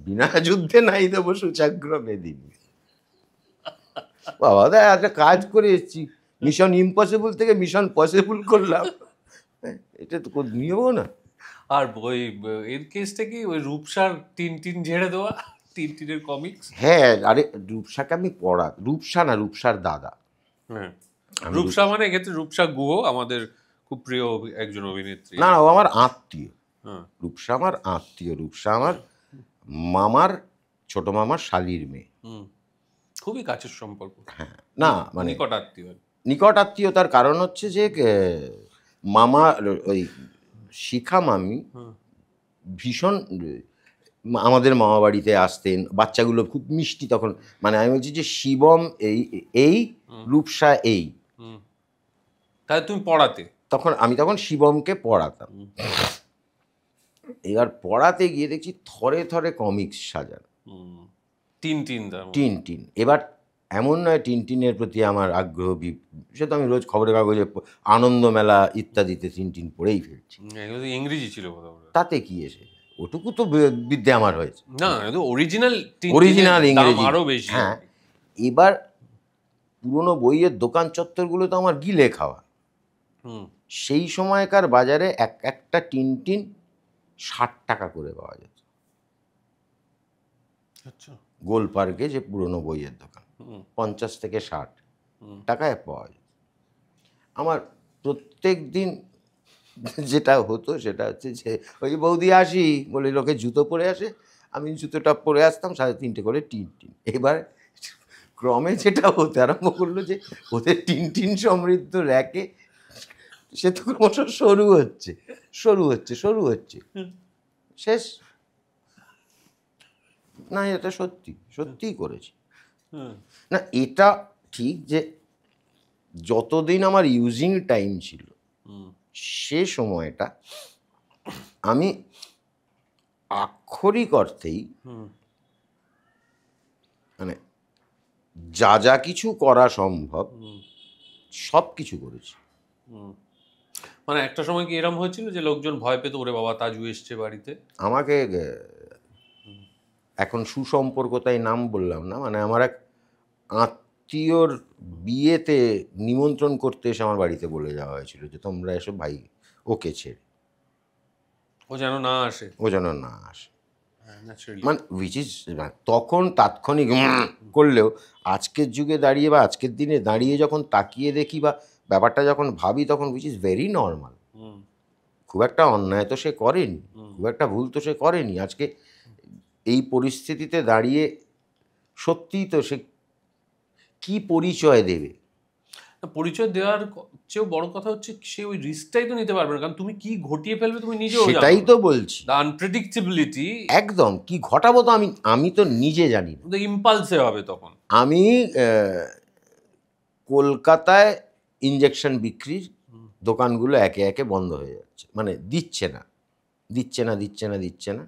বিনা যুদ্ধে নাই দেবো সুচাগ্র মেদিনী। বাবা দা একটা কাজ করে এসেছি, মিশন ইম্পসিবল থেকে মিশন পসিবল করলাম, এটা তো নিয়েও না।
আর ওই এর কেসটা কি ওই রূপসার টিন ঝেড়ে দেওয়া, টিনের কমিক্স?
হ্যাঁ, আরে রূপসাকে আমি পড়া, রূপসা না রূপসার দাদা।
হ্যাঁ, রূপসা মানে এক্ষেত্রে রূপসা গুহ আমাদের খুব প্রিয় একজন অভিনেত্রী।
না, ও আমার আত্মীয়। রূপসা আমার আত্মীয়, রূপসা আমার মামার ছোট মামার শালির মেয়ে,
খুবই কাছের সম্পর্ক।
হ্যাঁ, না মানে
নিকট আত্মীয়।
নিকট আত্মীয়তার কারণ হচ্ছে যে মামা ওই শিখা মামি ভীষণ আমাদের মামা বাড়িতে আসতেন, বাচ্চাগুলো খুব মিষ্টি তখন, মানে আমি বলছি যে শিবম এই রূপসা এই,
তাহলে তুমি পড়াতে
তখন আমি তখন শিবমকে পড়াতাম। এবার পড়াতে গিয়ে দেখছি থরে থরে কমিক্স সাজানো, টিন। এবার এমন নয় টিনের প্রতি আমার আগ্রহ, সে তো আমি রোজ খবরের কাগজে আনন্দ মেলা ইত্যাদিতে টিন পড়েই ফেলছি।
ইংরেজি ছিল,
তাতে কি এসে ওটুকু তো বিদ্যে আমার হয়েছে।
না, অরিজিনাল
ইংরেজি
আরো বেশি।
হ্যাঁ, এবার পুরনো বইয়ের দোকান চত্বরগুলো তো আমার গিলে খাওয়া। সেই সময়কার বাজারে একটা টিন 60 টাকা করে পাওয়া যেত।
আচ্ছা,
গোল পার্কে যে পুরনো বইয়ের দোকান, 50 থেকে 60 টাকায় পাওয়া যেত। আমার প্রত্যেক দিন যেটা হতো সেটা হচ্ছে যে ওই বৌদি আসি বলে লোকে জুতো পরে আসে, আমি জুতোটা পরে আসতাম, 3.5 করে টিন। এবার ক্রমে যেটা হতে আরম্ভ করলো যে ওদের টিন সমৃদ্ধ র্যাকে সে তো ক্রমশ সরু হচ্ছে শেষ না। এটা সত্যিই করেছি না। এটা ঠিক যে যতদিন আমার ইউজিং টাইম ছিল সে সময়টা আমি আক্ষরিক অর্থেই মানে যা কিছু করা সম্ভব সব কিছু করেছি।
মানে একটা সময় কি এরকম হয়েছিল যে লোকজন ভয় পেত, ওরে বাবা তাজু এসছে বাড়িতে?
আমাকে এখন সুসম্পর্ক তাই নাম বললাম না, মানে আমার এক আত্মীয়র বিয়েতে নিমন্ত্রণ করতে এসে আমার বাড়িতে বলে যাওয়া হয়েছিল যে তোমরা এসব ভাই ওকে ছেড়ে,
ও যেন না আসে।
ও যেন না আসে।
ন্যাচারালি।
মানে উইচ ইজ তখন তাৎক্ষণিক করলেও আজকের যুগে দাঁড়িয়ে বা আজকের দিনে দাঁড়িয়ে যখন তাকিয়ে দেখি বা ব্যাপারটা যখন ভাবি তখন উইচ ইজ ভেরি নর্মাল। খুব একটা অন্যায় তো সে করেনি, খুব একটা ভুল তো সে করেনি। আজকে এই পরিস্থিতিতে দাঁড়িয়ে সত্যিই তো সে কি পরিচয় দেবে?
পরিচয় দেওয়ার চেয়েও বড় কথা হচ্ছে সে ওই রিস্কটাই তো নিতে পারবে না, কারণ তুমি কি ঘটিয়ে ফেলবে তুমি নিজেও জানো।
সেটাই তো বলছি,
দ্য আনপ্রেডিক্টেবিলিটি।
একদম কি ঘটাবো তো আমি তো নিজে জানি না।
ইম্পালসে হবে তখন।
আমি কলকাতায় ইঞ্জেকশন বিক্রির দোকানগুলো একে একে বন্ধ হয়ে যাচ্ছে, মানে দিচ্ছে না।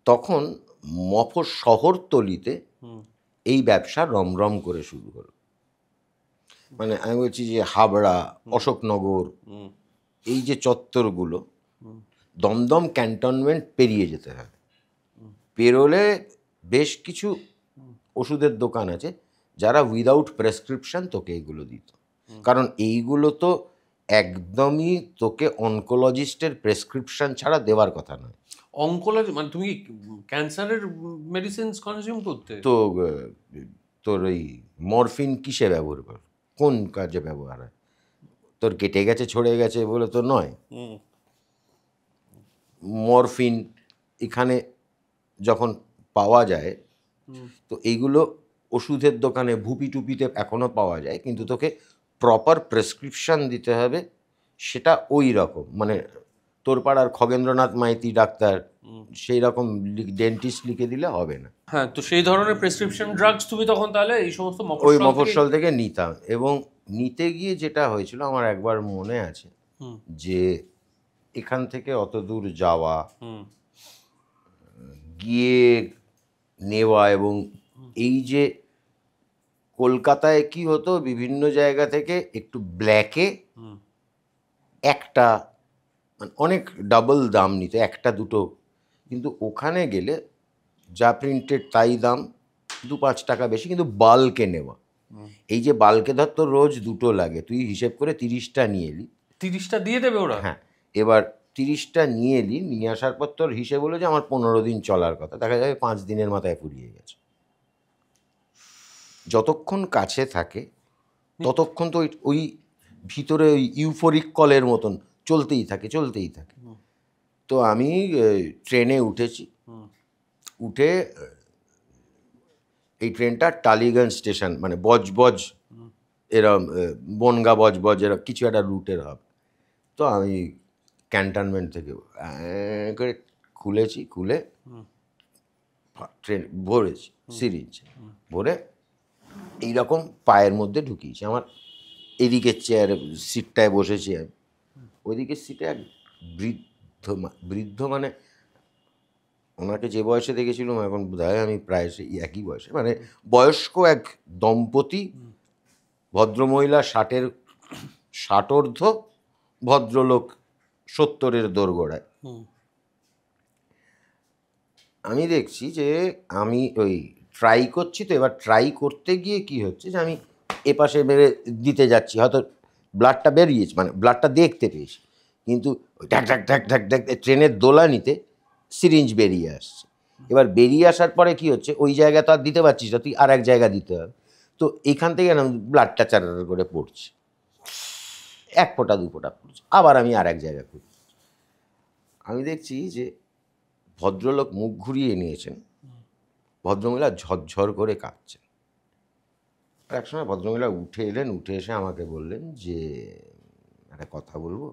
তখন মফস্বল শহরতলিতে এই ব্যবসা রমরম করে শুরু হলো। মানে আমি বলছি যে হাবড়া, অশোকনগর, এই যে চত্বরগুলো, দমদম ক্যান্টনমেন্ট পেরিয়ে যেতে হয়। পেরোলে বেশ কিছু ওষুধের দোকান আছে যারা উইদাউট প্রেসক্রিপশন তোকে এইগুলো দিত, কারণ এইগুলো তো একদমই তোকে অনকোলজিস্টের প্রেসক্রিপশন ছাড়া দেওয়ার কথা নয়।
অনকোলজি মানে তুমি ক্যান্সারের মেডিসিনস কনজিউম করতে?
তো তোর ওই মরফিন কিসে ব্যবহার কর, কোন কাজে ব্যবহার হয়? তোর কেটে গেছে ছড়ে গেছে বলে তো নয়। মরফিন এখানে যখন পাওয়া যায়, তো এইগুলো ওষুধের দোকানে ভুপি টুপিতে এখনও পাওয়া যায়, কিন্তু তোকে প্রপার প্রেসক্রিপশান দিতে হবে। সেটা ওই রকম, মানে তোর পাড়ার খগেন্দ্রনাথ মাইতি ডাক্তার সেই রকম ডেন্টিস্ট লিখে দিলে হবে না।
হ্যাঁ, তো সেই ধরনের প্রেসক্রিপশন ড্রাগস তুমি তখন তাহলে এই সমস্ত
ওই মফস্বল থেকে নিতাম। এবং নিতে গিয়ে যেটা হয়েছিল আমার একবার মনে আছে যে এখান থেকে অত দূর যাওয়া, গিয়ে নেওয়া, এবং এই যে কলকাতায় কি হতো বিভিন্ন জায়গা থেকে একটু ব্ল্যাকে একটা, মানে অনেক ডাবল দাম নিত, একটা দুটো, কিন্তু ওখানে গেলে যা প্রিন্টেড তাই দাম, 2-5 টাকা বেশি, কিন্তু বাল্কে নেওয়া। এই যে বাল্কে ধর তোর রোজ দুটো লাগে, তুই হিসেব করে 30টা নিয়ে এলি,
30টা দিয়ে দেবে ওরা?
হ্যাঁ, এবার 30টা নিয়ে এলি, নিয়ে আসার পর তোর হিসেব হলো যে আমার 15 দিন চলার কথা, দেখা যাবে 5 দিনের মাথায় ফুরিয়ে গেছে। যতক্ষণ কাছে থাকে ততক্ষণ তো ওই ভিতরে ওই ইউফোরিক কলের মতন চলতেই থাকে। তো আমি ট্রেনে উঠেছি, উঠে এই ট্রেনটা টালিগঞ্জ স্টেশন, মানে বজবজ এরম বনগা বজবজ এরম কিছু একটা রুটের হবে। তো আমি ক্যান্টনমেন্ট থেকে করে খুলে ট্রেন ভরেছি, সিরিঞ্জ ভরে এইরকম পায়ের মধ্যে ঢুকিয়েছি। আমার এদিকের চেয়ারে সিটটায় বসেছি আমি, ওইদিকের সিটে এক বৃদ্ধ মানে ওনাকে যে বয়সে দেখেছিলাম এখন বোধহয় আমি প্রায় সেই একই বয়সে, মানে বয়স্ক এক দম্পতি, ভদ্রমহিলা 60-ঊর্ধ্ব, ভদ্রলোক 70-এর দোরগোড়ায়। আমি দেখছি যে আমি ওই ট্রাই করছি, তো এবার ট্রাই করতে গিয়ে কি হচ্ছে যে আমি এপাশে মেরে দিতে যাচ্ছি, হয়তো ব্লাডটা বেরিয়েছে, মানে ব্লাডটা দেখতে পেয়েছি, কিন্তু ঢাক ঢাক ঢাক ঢাক ঢাক ট্রেনের দোলানিতে সিরিঞ্জ বেরিয়ে আসছে। এবার বেরিয়ে আসার পরে কি হচ্ছে, ওই জায়গা তো আর দিতে পারছিস না, তুই আর এক জায়গা দিতে হবে। তো এইখান থেকে ব্লাডটা চারার করে পড়ছে, 1 ফোঁটা 2 ফোঁটা পড়ছে, আবার আমি আর এক জায়গা করছি। আমি দেখছি যে ভদ্রলোক মুখ ঘুরিয়ে নিয়েছেন, ভদ্রমহিলা ঝরঝর করে কাঁদছেন। আর একসময় ভদ্রমহিলা উঠে এলেন, উঠে এসে আমাকে বললেন যে একটা কথা বলবো।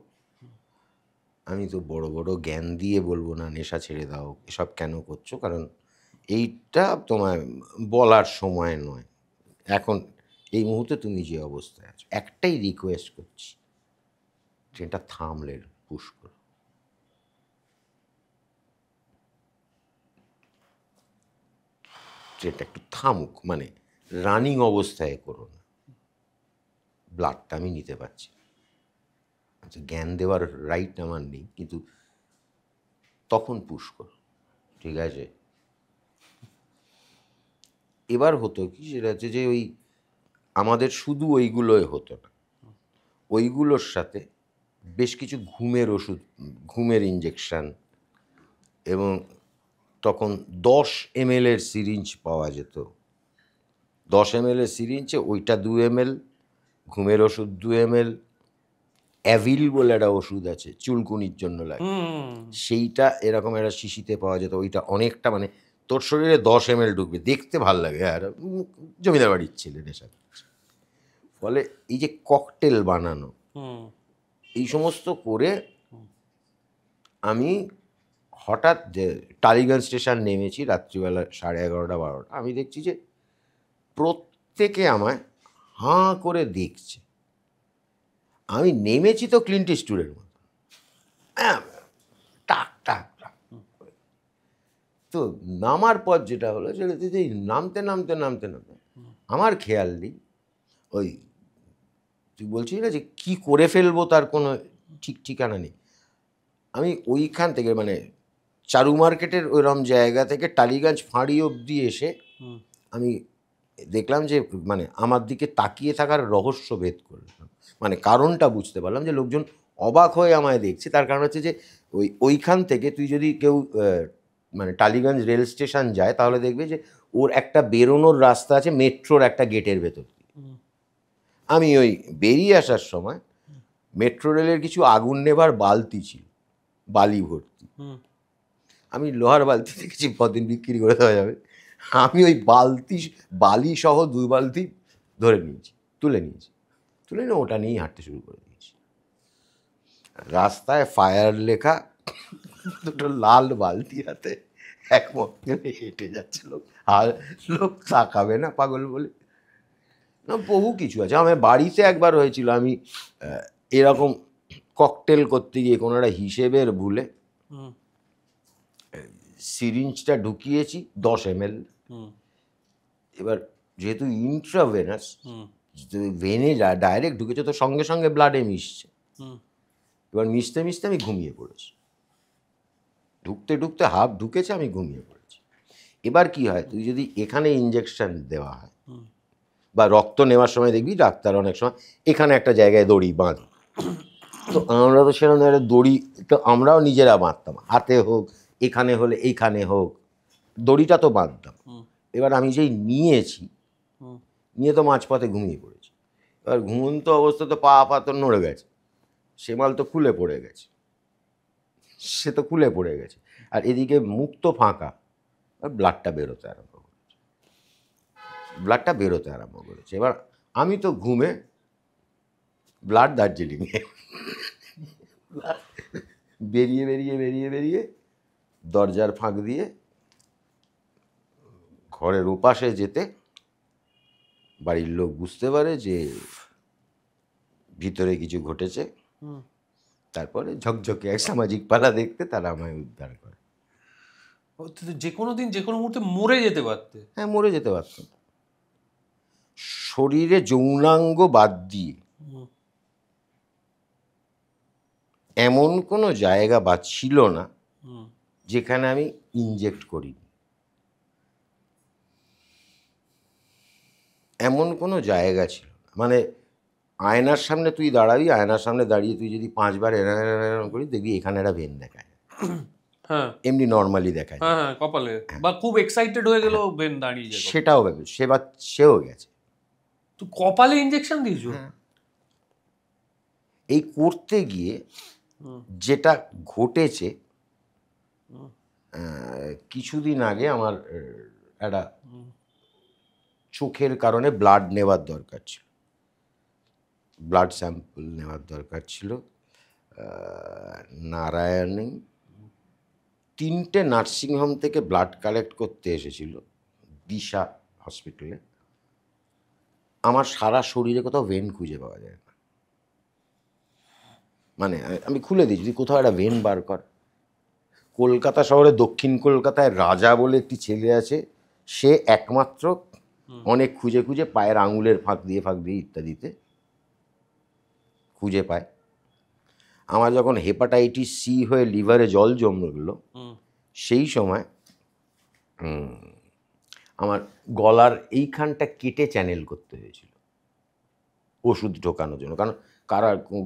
আমি তো বড় বড় জ্ঞান দিয়ে বলবো না নেশা ছেড়ে দাও, এসব কেন করছো, কারণ এইটা তোমার বলার সময় নয়, এখন এই মুহূর্তে তুমি যে অবস্থায় আছো। একটাই রিকোয়েস্ট করছি, ট্রেনটা থামলে পুশ করো। ট্রেনটা একটু থামুক, মানে রানিং অবস্থায় করো না, ব্লাডটা আমি নিতে পারছি। আচ্ছা, জ্ঞান দেওয়ার রাইট আমার নেই, কিন্তু তখন পুশ করো, ঠিক আছে? এবার হতো কি, সেটা হচ্ছে যে ওই আমাদের শুধু ওইগুলোই হতো না, ওইগুলোর সাথে বেশ কিছু ঘুমের ওষুধ, ঘুমের ইঞ্জেকশান, এবং তখন 10 ml সিরিঞ্জ পাওয়া যেত। 10 ml সিরিঞ্জে ওইটা 2 ml, ঘুমের ওষুধ 2 ml, অ্যাভিল বলে একটা ওষুধ আছে চুলকুনির জন্য লাগে, সেইটা এরকম একটা শিশিতে পাওয়া যেত। ওইটা অনেকটা, মানে তোর শরীরে 10 ml ঢুকবে, দেখতে ভাল লাগে। আর জমিদার বাড়ির ছেলে নেশা করছে। ফলে এই যে ককটেল বানানো, এই সমস্ত করে আমি হঠাৎ টালিগঞ্জ স্টেশন নেমেছি রাত্রিবেলা 11:30-12টা। আমি দেখছি যে প্রত্যেকে আমায় হাঁ করে দেখছে। আমি নেমেছি তো ক্লিন্ট ইস্টউডের মতো, টাক টাক টাক। তো নামার পর যেটা হলো সেটা যে নামতে নামতে নামতে নামতে আমার খেয়াল নেই, ওই তুই বলছিস না যে কী করে ফেলবো তার কোনো ঠিক ঠিকানা নেই। আমি ওইখান থেকে, মানে চারু মার্কেটের ওইরকম জায়গা থেকে টালিগঞ্জ ফাঁড়ি অবধি এসে আমি দেখলাম যে, মানে আমার দিকে তাকিয়ে থাকার রহস্য ভেদ করলাম, মানে কারণটা বুঝতে পারলাম যে লোকজন অবাক হয়ে আমায় দেখছে। তার কারণ হচ্ছে যে ওইখান থেকে তুই যদি কেউ মানে টালিগঞ্জ রেল স্টেশন যায়, তাহলে দেখবে যে ওর একটা বেরোনোর রাস্তা আছে মেট্রোর একটা গেটের ভেতর। আমি ওই বেরিয়ে আসার সময় মেট্রো রেলের কিছু আগুন নেবার বালতি ছিল, বালি ভর্তি। আমি লোহার বালতি দেখেছি কদিন বিক্রি করে দেওয়া যাবে, আমি ওই বালি সহ 2 বালতি ধরে নিয়েছি, তুলে নিয়ে ওটা নিয়েই হাঁটতে শুরু করে দিয়েছি। রাস্তায় ফায়ার লেখা 2টো লাল বালতি হাতে এক মধ্যে হেঁটে যাচ্ছে লোক, আর লোক তাকাবে না পাগল বলে না। বহু কিছু আছে। আমার বাড়িতে একবার হয়েছিল, আমি এরকম ককটেল করতে গিয়ে কোনো একটা হিসেবের ভুলে সিরিঞ্জটা ঢুকিয়েছি 10 ml। এবার যেহেতু ইন্ট্রাভেনাস, ভেনে ডাইরেক্ট ঢুকেছে, তো সঙ্গে সঙ্গে ব্লাডে মিশছে। এবার মিশতে মিশতে আমি ঘুমিয়ে পড়েছি, ঢুকতে ঢুকতে হাফ ঢুকেছে, আমি ঘুমিয়ে পড়েছি। এবার কি হয়, তুই যদি এখানে ইঞ্জেকশন দেওয়া হয় বা রক্ত নেওয়ার সময় দেখবি ডাক্তার অনেক সময় এখানে একটা জায়গায় দড়ি বাঁধে, তো আমরা তো সেরকম একটা দড়ি তো আমরাও নিজেরা বাঁধতাম, হাতে হোক, এখানে হলে এইখানে হোক, দড়িটা তো বাঁধতাম। এবার আমি যেই নিয়ে তো মাঝপথে ঘুমিয়ে পড়েছি। এবার ঘুমন্ত অবস্থা তো পা তো নড়ে গেছে, সেমাল তো খুলে পড়ে গেছে, আর এদিকে মুখ তো ফাঁকা, আর ব্লাডটা বেরোতে আরম্ভ করেছে। এবার আমি তো ঘুমে ব্লাড দার্জিলিংয়ে বেরিয়ে দরজার ফাঁক দিয়ে ঘরের ওপাশে যেতে বাড়ির লোক বুঝতে পারে যে ভিতরে কিছু ঘটেছে। তারপরে ঝকঝকে এক সামাজিক পালা দেখতে তারা আমায় উদ্ধার করে।
যে কোনো দিন যে কোনো মুহূর্তে মরে যেতে পারতে।
হ্যাঁ, মরে যেতে পারতাম। শরীরে যৌনাঙ্গ বাদ দিয়ে এমন কোনো জায়গা বা ছিল না যেখানে আমি ইনজেক্ট করিনি। এমন কোনো জায়গা ছিল না, মানে আয়নার সামনে তুই দাঁড়াবি, আয়নার সামনে দাঁড়িয়ে তুই যদি 5 বার এরকম করি, দেখবি এখানে একটা ভেন দেখায়।
হ্যাঁ,
এমনি নর্মালি দেখায়,
হ্যাঁ কপালে, বা খুব এক্সাইটেড হয়ে গেল ভেন দাঁড়িয়ে যায়,
সেটাও ব্যাপার, সেও গেছে।
তুই কপালে ইনজেকশন দিয়েছো?
এই করতে গিয়ে যেটা ঘটেছে, কিছুদিন আগে আমার একটা চোখের কারণে ব্লাড নেওয়ার দরকার ছিল, ব্লাড স্যাম্পল নেওয়ার দরকার ছিল। নারায়ণী 3টে নার্সিংহোম থেকে ব্লাড কালেক্ট করতে এসেছিল দিশা হসপিটালে। আমার সারা শরীরে কোথাও ভেন খুঁজে পাওয়া যায় না, মানে আমি খুলে দিই, যদি কোথাও একটা ভেন বার কর। কলকাতা শহরে দক্ষিণ কলকাতায় রাজা বলে একটি ছেলে আছে, সে একমাত্র অনেক খুঁজে খুঁজে পায়ের আঙুলের ফাঁক দিয়ে ইত্যাদিতে খুঁজে পায়। আমার যখন হেপাটাইটিস সি হয়ে লিভারে জল জমে গেল, সেই সময় আমার গলার এইখানটা কেটে চ্যানেল করতে হয়েছিল ওষুধ ঢোকানোর জন্য, কারণ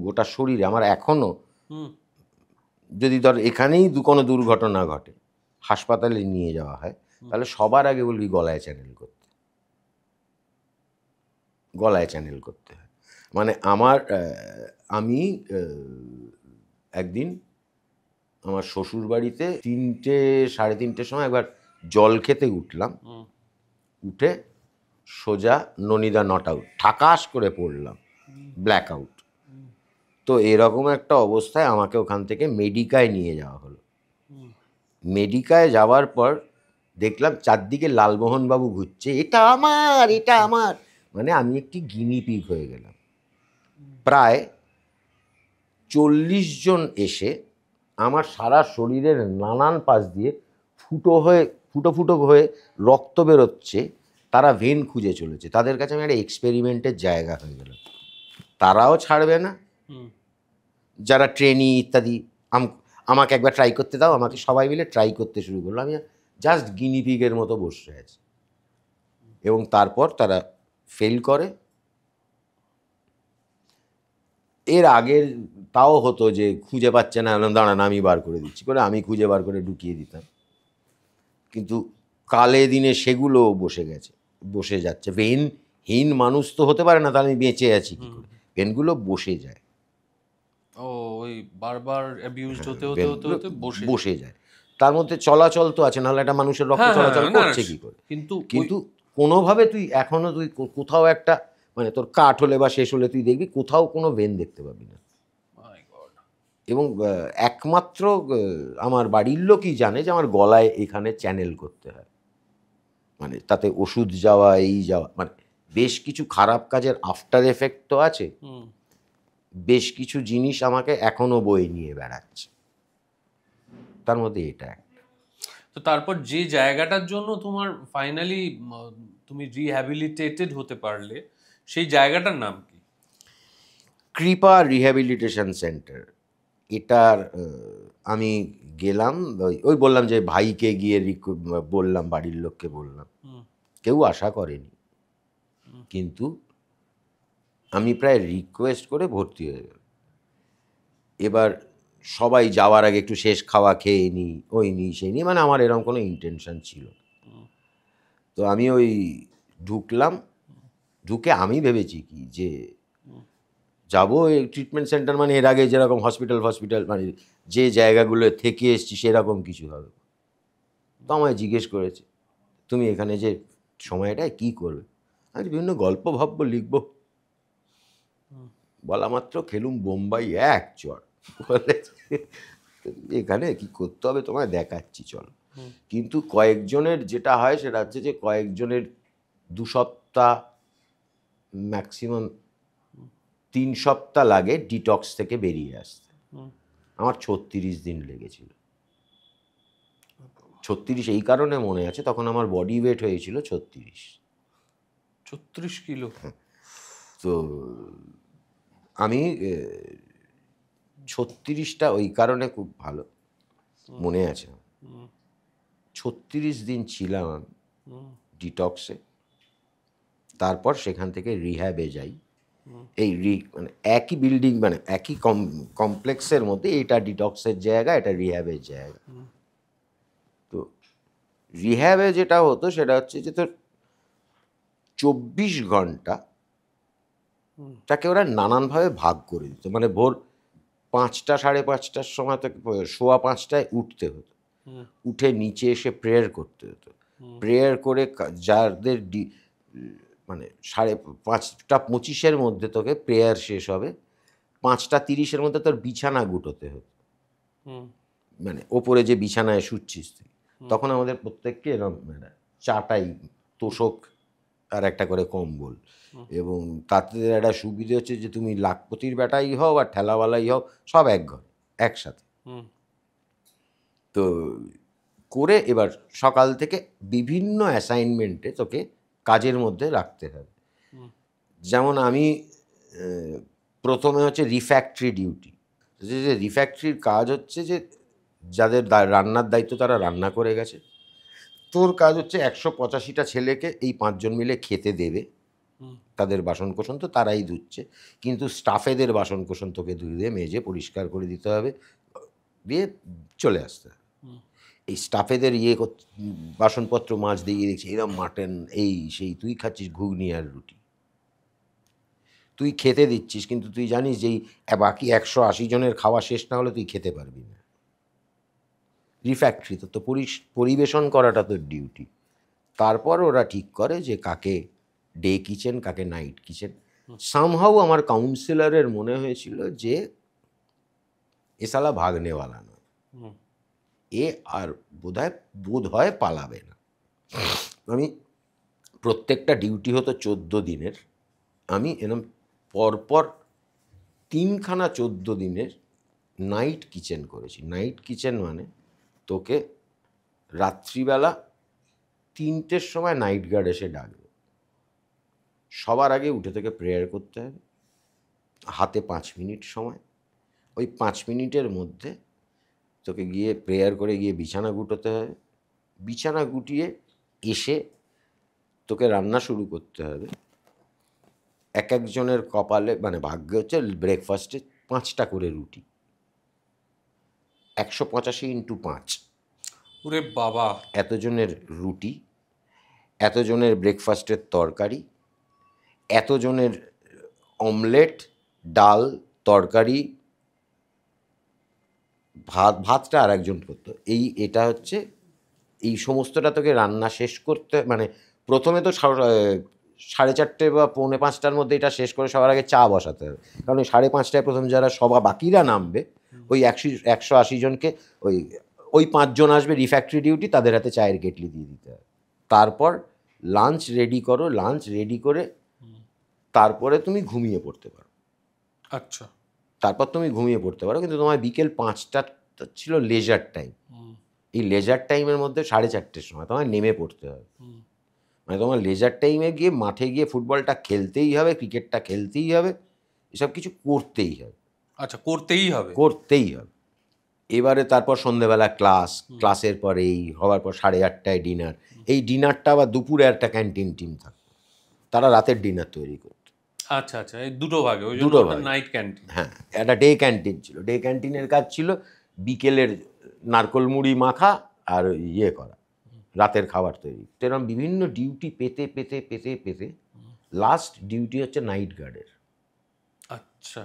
গোটা শরীরে আমার এখনও যদি ধর এখানেই কোনো দুর্ঘটনা ঘটে, হাসপাতালে নিয়ে যাওয়া হয়, তাহলে সবার আগে বলবি গলায় চ্যানেল করতে, গলায় চ্যানেল করতে হয়। মানে আমি একদিন আমার শ্বশুর বাড়িতে 3-3:30 সময় একবার জল খেতে উঠলাম, উঠে সোজা ননিদা নট আউট, ঠাকাস করে পড়লাম, ব্ল্যাক আউট। তো এরকম একটা অবস্থায় আমাকে ওখান থেকে মেডিকায় নিয়ে যাওয়া হলো। মেডিকায় যাওয়ার পর দেখলাম চারদিকে লালমোহনবাবু ঘুরছে, এটা আমার, এটা আমার, মানে আমি একটি গিনিপিগ হয়ে গেলাম। প্রায় 40 জন এসে আমার সারা শরীরের নানান পাশ দিয়ে ফুটো ফুটো হয়ে রক্ত বেরোচ্ছে, তারা ভেন খুঁজে চলেছে। তাদের কাছে আমি একটা এক্সপেরিমেন্টের জায়গা হয়ে গেল। তারাও ছাড়বে না, যারা ট্রেনি ইত্যাদি, আমাকে একবার ট্রাই করতে দাও, আমাকে সবাই মিলে ট্রাই করতে শুরু করলো। আমি জাস্ট গিনিপিগের মতো বসে আছি, এবং তারপর তারা ফেল করে। এর আগের তাও হতো যে খুঁজে পাচ্ছে না, দাঁড়ান আমি বার করে দিচ্ছি করে আমি খুঁজে বার করে ঢুকিয়ে দিতাম, কিন্তু কালে দিনে সেগুলো বসে যাচ্ছে। ভেনহীন মানুষ তো হতে পারে না, তাহলে আমি বেঁচে আছি কি করে? ভেনগুলো বসে যায়,
ওই বারবার অ্যাবিউজড হতে হতে হতে হতে বসে যায়।
তার মধ্যে চলাচল তো আছে, নাহলে একটা মানুষের রক্ত চলাচল করছে কি করে? কিন্তু কোনোভাবে তুই এখনো তুই কোথাও একটা, মানে তোর কাঠ হলে বা শেষ হলে তুই দেখবি কোথাও কোনো ভেন দেখতে পাবি না। এবং একমাত্র আমার বাড়ির লোকই জানে যে আমার গলায় এখানে চ্যানেল করতে হয়, মানে তাতে ওষুধ যাওয়া, এই যাওয়া, মানে বেশ কিছু খারাপ কাজের আফটার এফেক্ট তো আছে, বেশ কিছু জিনিস আমাকে এখনো বয়ে নিয়ে বেড়াচ্ছে, তার মধ্যে এটা একটা।
তো তারপর যে জায়গাটার জন্য তোমার ফাইনালি তুমি রিহ্যাবিলিটেটেড হতে পারলে, সেই জায়গাটার নাম কি?
কৃপা রিহ্যাবিলিটেশন সেন্টার। এটার আমি গেলাম, ওই বললাম যে ভাইকে গিয়ে বললাম, বাড়ির লোককে বললাম, কেউ আশা করেনি, কিন্তু আমি প্রায় রিকোয়েস্ট করে ভর্তি হয়ে গেলাম। এবার সবাই যাওয়ার আগে একটু শেষ খাওয়া খেয়ে নিই, ওই নিই সেই নিই, মানে আমার এরকম কোনো ইন্টেনশন ছিল। তো আমি ওই ঢুকলাম, ঢুকে আমি ভেবেছি কি যে যাবো এই ট্রিটমেন্ট সেন্টার, মানে এর আগে যেরকম হসপিটাল মানে যে জায়গাগুলো থেকে এসছি সেরকম কিছু হবে। তো আমায় জিজ্ঞেস করেছে, তুমি এখানে যে সময়টায় কি করবে? আমি বিভিন্ন গল্প ভাববো, লিখবো। বলা মাত্র খেলুম বোম্বাই এক চড়, বলে এখানে কি করতে হবে তোমায় দেখাচ্ছি, চল। কিন্তু কয়েকজনের যেটা হয় সেটা হচ্ছে যে কয়েকজনের 2 সপ্তাহ, ম্যাক্সিমাম 3 সপ্তাহ লাগে ডিটক্স থেকে বেরিয়ে আসতে। আমার 36 দিন লেগেছিল। 36 এই কারণে মনে আছে, তখন আমার বডি ওয়েট হয়েছিল
36 কিলো।
তো আমি 36টা ওই কারণে খুব ভালো মনে আছে। 36 দিন ছিলাম আমি ডিটক্সে। তারপর সেখান থেকে রিহ্যাবে যাই। এই মানে একই বিল্ডিং, মানে একই কমপ্লেক্সের মধ্যে, এটা ডিটক্সের জায়গা, এটা রিহ্যাবের জায়গা। তো রিহ্যাবে যেটা হতো সেটা হচ্ছে যে তোর 24 ঘন্টা তাকে ওরা নানানভাবে ভাগ করে দিত। মানে ভোর 5টা 5:30টার সময় থেকে 4:15টায় উঠতে হতো, উঠে নিচে এসে প্রেয়ার করতে হতো। প্রেয়ার করে যাদের মানে 5:25-এর মধ্যে তোকে প্রেয়ার শেষ হবে, 5:30-এর মধ্যে তোর বিছানা গুটোতে হতো। মানে ওপরে যে বিছানায় শুচ্ছিস তুই, তখন আমাদের প্রত্যেককে এরকম চাটাই, তোষক আর একটা করে কম্বল, এবং তাতে একটা সুবিধে হচ্ছে যে তুমি লাখপতির বেটাই হও আর ঠেলাওয়ালাই হও, সব এক ঘর একসাথে। তো করে এবার সকাল থেকে বিভিন্ন অ্যাসাইনমেন্টে তোকে কাজের মধ্যে রাখতে হবে। যেমন আমি প্রথমে হচ্ছে রিফ্যাক্টরি ডিউটি। যে রিফ্যাক্টরির কাজ হচ্ছে যে যাদের রান্নার দায়িত্ব তারা রান্না করে গেছে, তোর কাজ হচ্ছে 185টা ছেলেকে এই 5 জন মিলে খেতে দেবে, তাদের বাসন কোসন তো তারাই ধুচ্ছে, কিন্তু স্টাফেদের বাসন কোসন তোকে ধুয়ে মেজে পরিষ্কার করে দিতে হবে, দিয়ে চলে আসতে হবে। এই স্টাফেদের বাসনপত্র মাছ দিয়ে দেখছি এরকম মাটন এই সেই, তুই খাচ্ছিস ঘুগনি আর রুটি, তুই খেতে দিচ্ছিস, কিন্তু তুই জানিস যে বাকি 180 জনের খাওয়া শেষ না হলে তুই খেতে পারবি না। রিফ্যাক্টরি তো পরিবেশন করাটা তোর ডিউটি। তারপর ওরা ঠিক করে যে কাকে ডে কিচেন কাকে নাইট কিচেন। সামহাউ আমার কাউন্সিলরের মনে হয়েছিল যে এ শালা ভাগনেওয়ালা নয়, এ আর বোধ হয় পালাবে না। আমি প্রত্যেকটা ডিউটি হতো 14 দিনের, আমি এরকম পরপর 3খানা 14 দিনের নাইট কিচেন করেছি। নাইট কিচেন মানে তোকে রাত্রিবেলা 3টের সময় নাইট গার্ড এসে ডাকবে, সবার আগে উঠে থেকে প্রেয়ার করতে হবে, হাতে 5 মিনিট সময়, ওই 5 মিনিটের মধ্যে তোকে গিয়ে প্রেয়ার করে গিয়ে বিছানা গুটোতে হবে, বিছানা গুটিয়ে এসে তোকে রান্না শুরু করতে হবে। এক একজনের কপালে মানে ভাগ্যে হচ্ছে ব্রেকফাস্টে 5টা করে রুটি, 185 × 5।
ওরে বাবা!
এতজনের রুটি, এতজনের ব্রেকফাস্টের তরকারি, এতজনের অমলেট, ডাল, তরকারি, ভাতটা আর একজন করতো। এটা হচ্ছে এই সমস্তটা তোকে রান্না শেষ করতে, মানে প্রথমে তো 4:30 বা 4:45টার মধ্যে এটা শেষ করে সবার আগে চা বসাতে হবে, কারণ ওই 5:30টায় প্রথম যারা বাকিরা নামবে ওই 180 জনকে ওই 5 জন আসবে রিফ্যাক্টরি ডিউটি, তাদের হাতে চায়ের কেটলি দিয়ে দিতে হবে। তারপর লাঞ্চ রেডি করো, লাঞ্চ রেডি করে তারপরে তুমি ঘুমিয়ে পড়তে পারো।
আচ্ছা,
তারপর তুমি ঘুমিয়ে পড়তে পারো, কিন্তু তোমার বিকেল 5টা ছিল লেজার টাইম। এই লেজার টাইমের মধ্যে 4:30টার সময় তোমার নেমে পড়তে হবে, মানে তোমার লেজার টাইমে গিয়ে মাঠে গিয়ে ফুটবলটা খেলতেই হবে, ক্রিকেটটা খেলতেই হবে, এসব কিছু করতেই হবে।
আচ্ছা, করতেই হবে।
এবারে তারপর সন্ধেবেলা ক্লাসের পর এই হওয়ার পর 8:30টায় ডিনার। এই ডিনারটা আবার দুপুরে একটা ক্যান্টিন টিম থাকতো, তারা রাতের ডিনার তৈরি করতো।
আচ্ছা আচ্ছা, এই দুটো ভাগে, ওই
দুটো
জন্য
ভাগে।
Night canteen.
হ্যাঁ, একটা ডে ক্যান্টিন ছিল। ডে ক্যান্টিনের কাজ ছিল বিকেলের নারকোল মুড়ি মাখা আর করা, রাতের খাবার তৈরি। এরকম বিভিন্ন ডিউটি পেতে পেতে পেতে পেতে লাস্ট ডিউটি হচ্ছে নাইট গার্ডের।
আচ্ছা,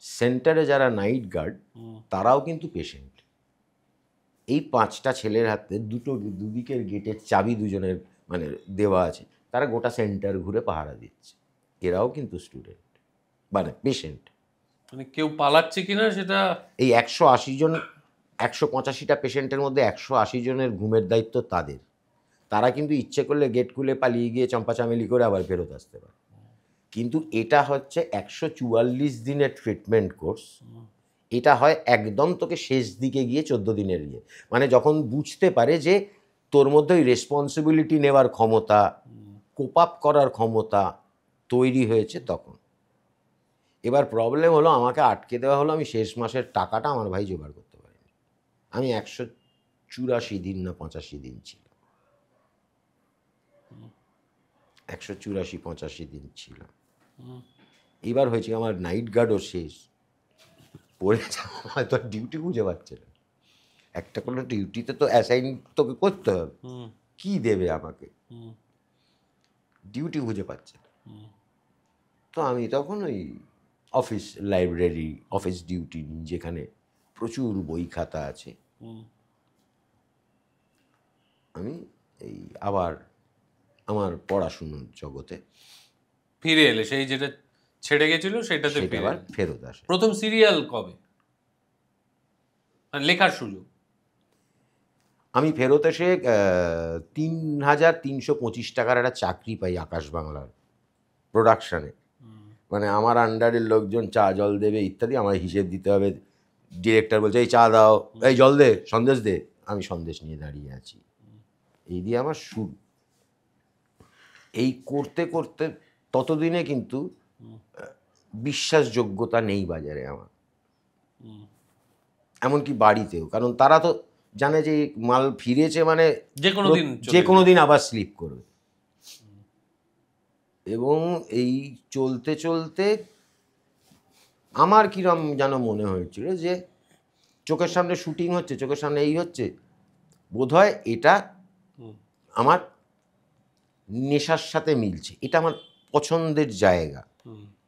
সেন্টারে যারা নাইট গার্ড তারাও কিন্তু পেশেন্ট। এই 5টা ছেলের হাতে দুদিকের গেটের চাবি দুজনের মানে দেওয়া আছে, তারা গোটা সেন্টার ঘুরে পাহারা দিচ্ছে, এরাও কিন্তু স্টুডেন্ট মানে পেশেন্ট।
মানে কেউ পালাচ্ছে কিনা সেটা
এই 180 জন 185টা পেশেন্টের মধ্যে 180 জনের ঘুমের দায়িত্ব তাদের। তারা কিন্তু ইচ্ছে করলে গেট খুলে পালিয়ে গিয়ে চম্পাচামেলি করে আবার ফেরত আসতে পারে। কিন্তু এটা হচ্ছে 144 দিনের ট্রিটমেন্ট কোর্স। এটা হয় একদম তোকে শেষ দিকে গিয়ে 14 দিনের মানে যখন বুঝতে পারে যে তোর মধ্যে ওই রেসপন্সিবিলিটি নেওয়ার ক্ষমতা, কোপ আপ করার ক্ষমতা তৈরি হয়েছে তখন। এবার প্রবলেম হলো, আমাকে আটকে দেওয়া হলো, আমি শেষ মাসের টাকাটা আমার ভাই জোগাড় করতে পারিনি। আমি 184 দিন না 85 দিন ছিল, 184-85 দিন ছিল। এবার হয়েছে আমার নাইট গার্ডও শেষ, পড়ে হয়তো ডিউটি খুঁজে পাচ্ছে না। একটা কোনো ডিউটিতে তো অ্যাসাইন তোকে করতে হবে, কি দেবে আমাকে, ডিউটি খুঁজে পাচ্ছে না। তো আমি তখন ওই অফিস লাইব্রেরি, অফিস ডিউটি নিই, যেখানে প্রচুর বই খাতা আছে। আমি এই আবার আমার পড়াশুনোর জগতে
ফিরে এলে, সেই যেটা ছেড়ে গেছিল সেটাতে
আবার ফেরত আসে।
প্রথম সিরিয়াল কবে লেখার সুযোগ?
আমি ফেরত এসে 3,325 টাকার একটা চাকরি পাই আকাশ বাংলার প্রোডাকশানে। মানে আমার আন্ডারের লোকজন চা জল দেবে ইত্যাদি, আমার হিসেব দিতে হবে। ডিরেক্টর বলছে এই চা দাও, এই জল দে, সন্দেশ দে, আমি সন্দেশ নিয়ে দাঁড়িয়ে আছি। এই দিয়ে আমার শুরু। এই করতে করতে ততদিনে কিন্তু বিশ্বাসযোগ্যতা নেই বাজারে আমার, এমনকি বাড়িতেও, কারণ তারা তো জানে যে মাল ফিরেছে মানে
যে
কোনো দিন আবার স্লিপ করবে। এবং এই চলতে চলতে আমার কিরম যেন মনে হয়েছিল যে চোখের সামনে শুটিং হচ্ছে, চোখের সামনে এই হচ্ছে, বোধহয় এটা আমার নেশার সাথে মিলছে, এটা আমার পছন্দের জায়গা।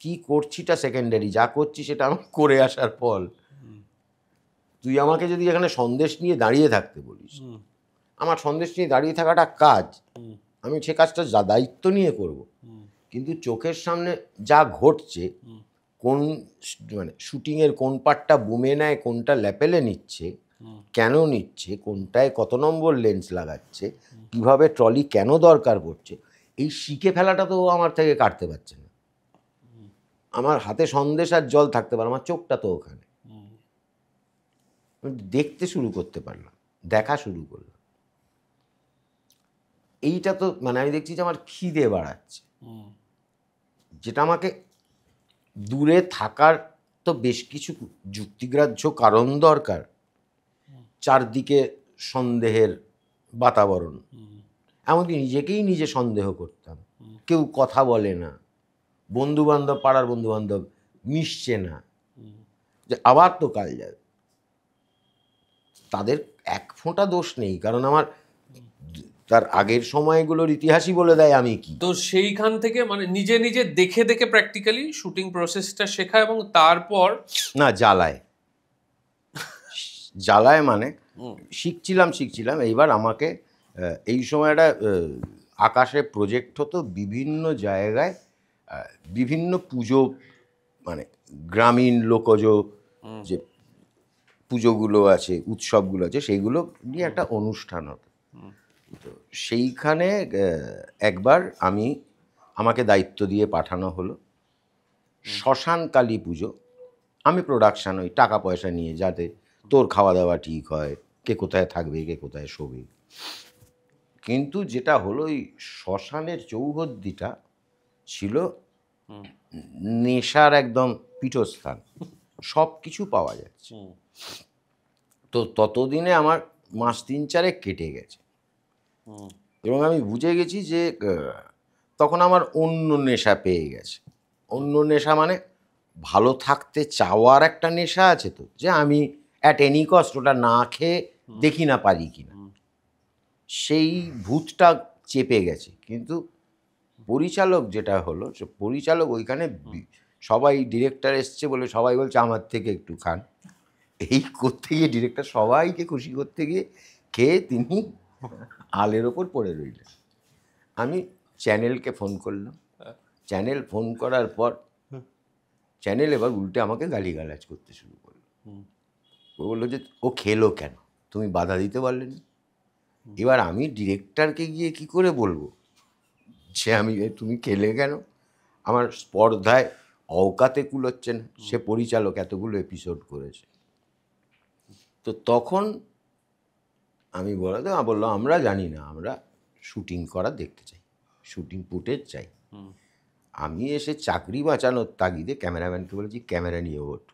কি করছিটা সেকেন্ডারি, যা করছি সেটা আমার করে আসার ফল। তুই আমাকে যদি এখানে সন্দেশ নিয়ে দাঁড়িয়ে থাকতে বলিস, আমার সন্দেশ নিয়ে দাঁড়িয়ে থাকাটা কাজ, আমি সে কাজটা দায়িত্ব নিয়ে করব। কিন্তু চোখের সামনে যা ঘটছে, কোন মানে শুটিংয়ের কোন পার্টটা বুমে নেয়, কোনটা ল্যাপেলে নিচ্ছে, কেন নিচ্ছে, কোনটায় কত নম্বর লেন্স লাগাচ্ছে, কিভাবে ট্রলি কেন দরকার পড়ছে, এই শিখে ফেলাটা তো আমার থেকে কাটতে পারছে না। আমার হাতে সন্দেশ আর জল থাকতে পারে, আমার চোখটা তো ওখানে। দেখতে শুরু করতে পারলাম, দেখা শুরু করলাম। এইটা তো মানে আমি দেখছি যে আমার খিদে বাড়াচ্ছে, যেটা আমাকে দূরে থাকার তো বেশ কিছু যুক্তিগ্রাহ্য কারণ দরকার। চারদিকে সন্দেহের বাতাবরণ, এমনকি নিজেকেই নিজে সন্দেহ করতাম। কেউ কথা বলে না, বন্ধুবান্ধব, পাড়ার বন্ধুবান্ধব মিশছে না, যে আবার তো কাল যাবে। তাদের এক ফোঁটা দোষ নেই, কারণ আমার তার আগের সময়গুলোর ইতিহাসই বলে দেয় আমি কি।
তো সেইখান থেকে মানে নিজে নিজে দেখে দেখে প্র্যাকটিক্যালি শুটিং প্রসেসটা শেখা, এবং তারপর
না জ্বালায় মানে শিখছিলাম। এইবার আমাকে এই সময়টা আকাশে প্রজেক্ট হতো বিভিন্ন জায়গায়, বিভিন্ন পুজো, মানে গ্রামীণ লোকজ যে পুজোগুলো আছে, উৎসবগুলো আছে, সেইগুলো নিয়ে একটা অনুষ্ঠান হতো। তো সেইখানে একবার আমাকে দায়িত্ব দিয়ে পাঠানো হলো শ্মশান কালী পুজো। আমি প্রোডাকশান, ওই টাকা পয়সা নিয়ে, যাতে তোর খাওয়া দাওয়া ঠিক হয়, কে কোথায় থাকবে, কে কোথায় শোবে। কিন্তু যেটা হলো, ওই শ্মশানের চৌহদ্দিটা ছিল নেশার একদম পীঠস্থান, সব কিছু পাওয়া যাচ্ছে। তো ততদিনে আমার মাস 3-4 কেটে গেছে, এবং আমি বুঝে গেছি যে তখন আমার অন্য নেশা পেয়ে গেছে। অন্য নেশা মানে ভালো থাকতে চাওয়ার একটা নেশা আছে তো, যে আমি অ্যাট এনি কস্ট ওটা না খেয়ে দেখি না পারি কিনা, সেই ভূতটা চেপে গেছে। কিন্তু পরিচালক যেটা হলো, সে পরিচালক ওইখানে সবাই, ডিরেক্টর এসছে বলে সবাই বলছে আমার থেকে একটু খান, এই করতে গিয়ে ডিরেক্টর সবাইকে খুশি করতে গিয়ে খেয়ে তিনি আলের ওপর পড়ে রইলেন। আমি চ্যানেলকে ফোন করলাম, চ্যানেল ফোন করার পর চ্যানেল এবার উল্টে আমাকে গালিগালাজ করতে শুরু করলো। ও বললো যে ও খেলো কেন, তুমি বাধা দিতে পারলে না। এবার আমি ডিরেক্টরকে গিয়ে কি করে বলবো যে তুমি খেলে কেন, আমার স্পর্ধায় অওকাতে কুলোচ্ছে না, সে পরিচালক এতগুলো এপিসোড করেছে। তো তখন আমি বললো আমরা জানি না, আমরা শুটিং করা দেখতে চাই, শুটিং ফুটেজ চাই। আমি এসে চাকরি বাঁচানোর তাগিদে ক্যামেরাম্যানকে বলেছি ক্যামেরা নিয়ে ওঠ,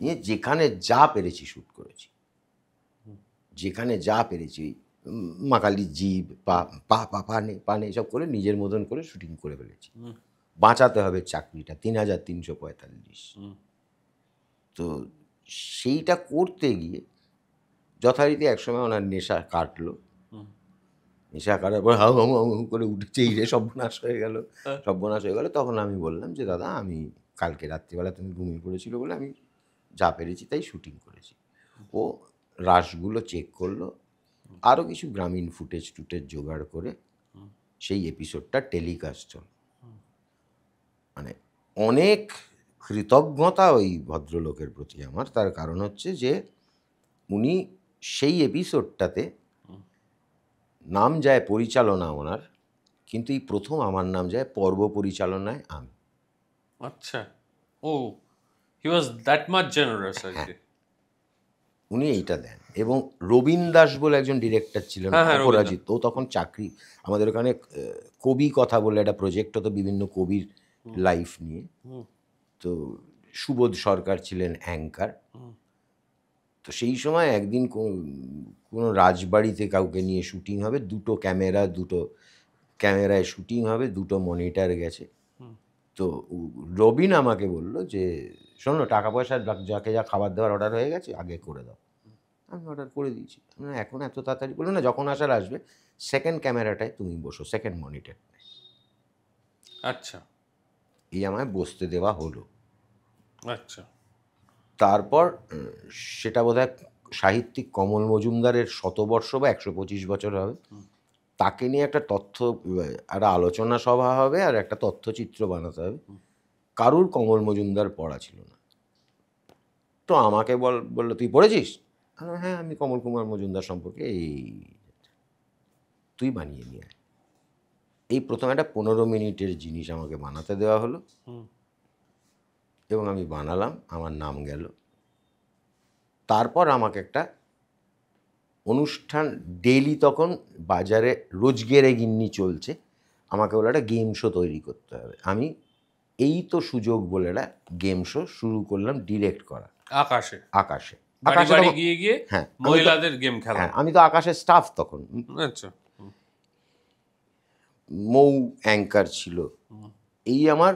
নিয়ে যেখানে যা পেরেছি শ্যুট করেছি, যেখানে যা পেরেছি, মাকালি জিভ, পানে সব করে নিজের মতন করে শুটিং করে ফেলেছি। বাঁচাতে হবে চাকরিটা, 3345। তো সেইটা করতে গিয়ে যথারীতি একসময় ওনার নেশা কাটলো, নেশা কাটার পর হাউ হাউ হাউ করে উঠেছে, সর্বনাশ হয়ে গেল। তখন আমি বললাম যে দাদা, আমি কালকে রাত্রিবেলা তুমি ঘুমিয়ে পড়েছিল বলে আমি যা পেরেছি তাই শুটিং করেছি। ও রাশগুলো চেক করলো, আরও কিছু গ্রামীণ ফুটেজ জোগাড় করে সেই এপিসোডটা টেলিকাস্ট হল। মানে অনেক কৃতজ্ঞতা ওই ভদ্রলোকের প্রতি আমার, তার কারণ হচ্ছে যে উনি সেই এপিসোডটাতে নাম যায় পরিচালনা ওনার, কিন্তু এই প্রথম আমার নাম যায় পর্ব পরিচালনায় আমি।
আচ্ছা, ও হি ওয়াজ দ্যাট মাচ জেনারাস আর কি।
উনি এইটা দেন। এবং রবীন দাস বলে একজন ডিরেক্টর ছিলেন, অপরাজিত, ও তখন চাকরি, আমাদের ওখানে কবি কথা বলে একটা প্রজেক্ট হতো বিভিন্ন কবির লাইফ নিয়ে। তো সুবোধ সরকার ছিলেন অ্যাঙ্কার। তো সেই সময় একদিন কোনো রাজবাড়িতে কাউকে নিয়ে শুটিং হবে, দুটো ক্যামেরায় শুটিং হবে, দুটো মনিটর গেছে। তো রবিন আমাকে বললো যে শোনো, টাকা পয়সা যাকে যা খাবার দেওয়ার অর্ডার হয়ে গেছে, আগে করে দাও। আমি অর্ডার করে দিয়েছি। এখন এত তাড়াতাড়ি? বললো না, যখন আসার আসবে, সেকেন্ড ক্যামেরাটায় তুমি বসো, সেকেন্ড মনিটর।
আচ্ছা।
এই আমায় বসতে দেওয়া হলো।
আচ্ছা।
তারপর সেটা বোধহয় সাহিত্যিক কমল মজুমদারের 100 বর্ষ বা 125 বছর হবে, তাকে নিয়ে একটা আলোচনা সভা হবে আর একটা তথ্যচিত্র বানাতে হবে। কারুর কমল মজুমদার পড়া ছিল না। তো আমাকে বললো, তুই পড়েছিস? হ্যাঁ, আমি কমল কুমার মজুমদার সম্পর্কে তুই বানিয়ে নিয়ে আয়। এই প্রথম একটা 15 মিনিটের জিনিস আমাকে বানাতে দেওয়া হলো এবং আমি বানালাম, আমার নাম গেল। তারপর আমাকে একটা অনুষ্ঠান, ডেইলি তখন বাজারে রোজগেরে গিন্নি চলছে, আমাকে বলে একটা গেম শো তৈরি করতে হবে। আমি এই তো সুযোগ বলে একটা গেম শো শুরু করলাম ডিরেক্ট করা।
আকাশে গিয়ে
হ্যাঁ,
মহিলাদের গেম খেলা।
হ্যাঁ, আমি তো আকাশের স্টাফ তখন।
আচ্ছা।
মৌ অ্যাঙ্কার ছিল। এই আমার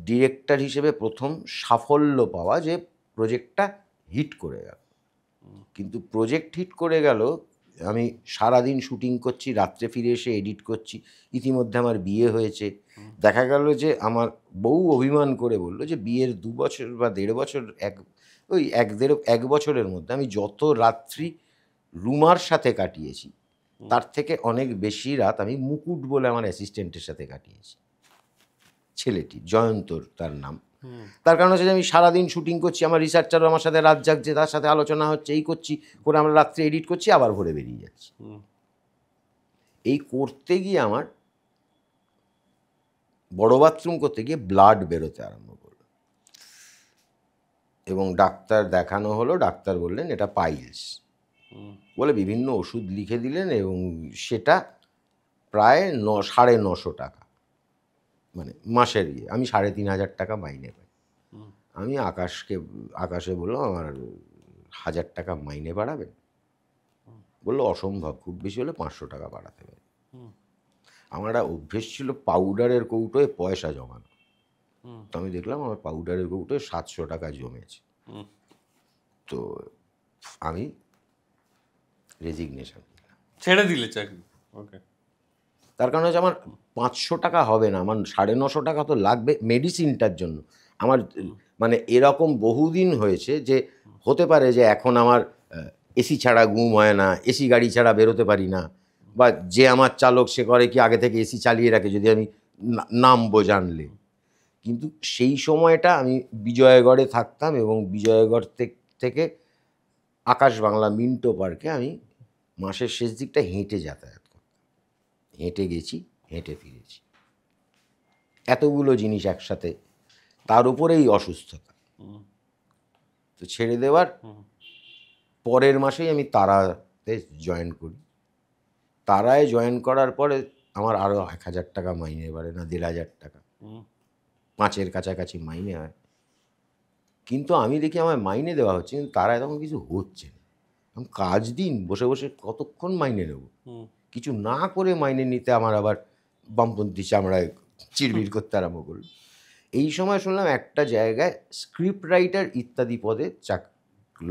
ডিরেক্টর হিসেবে প্রথম সাফল্য পাওয়া, যে প্রজেক্টটা হিট করে গেল। কিন্তু প্রজেক্ট হিট করে গেল, আমি সারাদিন শুটিং করছি, রাত্রে ফিরে এসে এডিট করছি। ইতিমধ্যে আমার বিয়ে হয়েছে। দেখা গেল যে আমার বউ অভিমান করে বলল যে বিয়ের 2 বছর বা 1.5 বছর, এক বছরের মধ্যে আমি যত রাত্রি রুমার সাথে কাটিয়েছি, তার থেকে অনেক বেশি রাত আমি মুকুট বলে আমার অ্যাসিস্ট্যান্টের সাথে কাটিয়েছি। ছেলেটি জয়ন্তর তার নাম। তার কারণ হচ্ছে যে আমি সারাদিন শুটিং করছি, আমার রিসার্চারও আমার সাথে রাত জাগছে, তার সাথে আলোচনা হচ্ছে, এই করছি করে আমরা রাত্রে এডিট করছি, আবার ভোরে বেরিয়ে যাচ্ছি। এই করতে গিয়ে আমার বড় বাথরুম করতে গিয়ে ব্লাড বেরোতে আরম্ভ করলো এবং ডাক্তার দেখানো হলো। ডাক্তার বললেন এটা পাইলস, বলে বিভিন্ন ওষুধ লিখে দিলেন এবং সেটা প্রায় 950 টাকা, মানে মাসের আমি 3500 টাকা মাইনে পাই। আমি আকাশে বললাম, আমার 1000 টাকা মাইনে বাড়াবেন? বললো অসম্ভব, খুব বেশি হলে 500 টাকা বাড়াতে পারি। আমার একটা অভ্যেস ছিল পাউডারের কৌটোয় পয়সা জমানো। তো আমি দেখলাম আমার পাউডারের কৌটোয় 700 টাকা জমেছে। তো আমি রেজিগনেশন
ছেড়ে দিলে চাকরি। ওকে।
তার কারণ হচ্ছে আমার 500 টাকা হবে না, আমার 950 টাকা তো লাগবে মেডিসিনটার জন্য। আমার মানে এরকম বহুদিন হয়েছে যে হতে পারে যে এখন আমার এসি ছাড়া ঘুম হয় না, এসি গাড়ি ছাড়া বেরোতে পারি না, বা যে আমার চালক সে করে কি আগে থেকে এসি চালিয়ে রাখে যদি আমি নামবো জানলে। কিন্তু সেই সময়টা আমি বিজয়গড়ে থাকতাম এবং বিজয়গড় থেকে আকাশ বাংলা মিন্টো পার্কে আমি মাসের শেষ দিকটা হেঁটে যাতায়াত করতাম। হেঁটে গেছি, হেঁটে ফিরেছি, এতগুলো জিনিস একসাথে, তার উপরেই অসুস্থতা। তো ছেড়ে দেওয়ার পরের মাসেই আমি তারাতে জয়েন করি। তারায় জয়েন করার পরে আমার আরও 1000 টাকা মাইনে বাড়ে, না 1500 টাকা, 5-এর কাছাকাছি মাইনে হয়। কিন্তু আমি দেখি আমার মাইনে দেওয়া হচ্ছে, কিন্তু তারায় তখন কিছু হচ্ছে না। আমি কাজ দিন বসে বসে কতক্ষণ মাইনে নেব? কিছু না করে মাইনে নিতে আমার আবার বামপন্থী চামড়ায় চিরবির করতে আরম্ভ করল। এই সময় শুনলাম একটা জায়গায় স্ক্রিপ্ট রাইটার ইত্যাদি পদে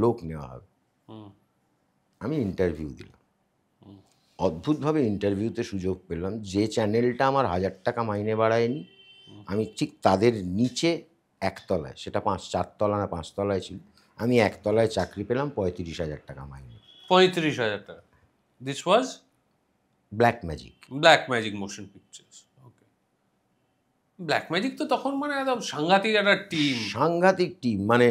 লোক নেওয়া হবে। আমি ইন্টারভিউ দিলাম। অদ্ভুতভাবে ইন্টারভিউতে সুযোগ পেলাম। যে চ্যানেলটা আমার 1000 টাকা মাইনে বাড়ায়নি, আমি ঠিক তাদের নিচে একতলায়, সেটা 4 তলা না 5 তলায় ছিল, আমি একতলায় চাকরি পেলাম 35,000 টাকা মাইনে।
35,000 টাকা। This was
black magic.
Black magic motion pictures. Okay. Black magic তো তখন মানে একদম সাংঘাতিক একটা টিম।
সাংঘাতিক টিম, মানে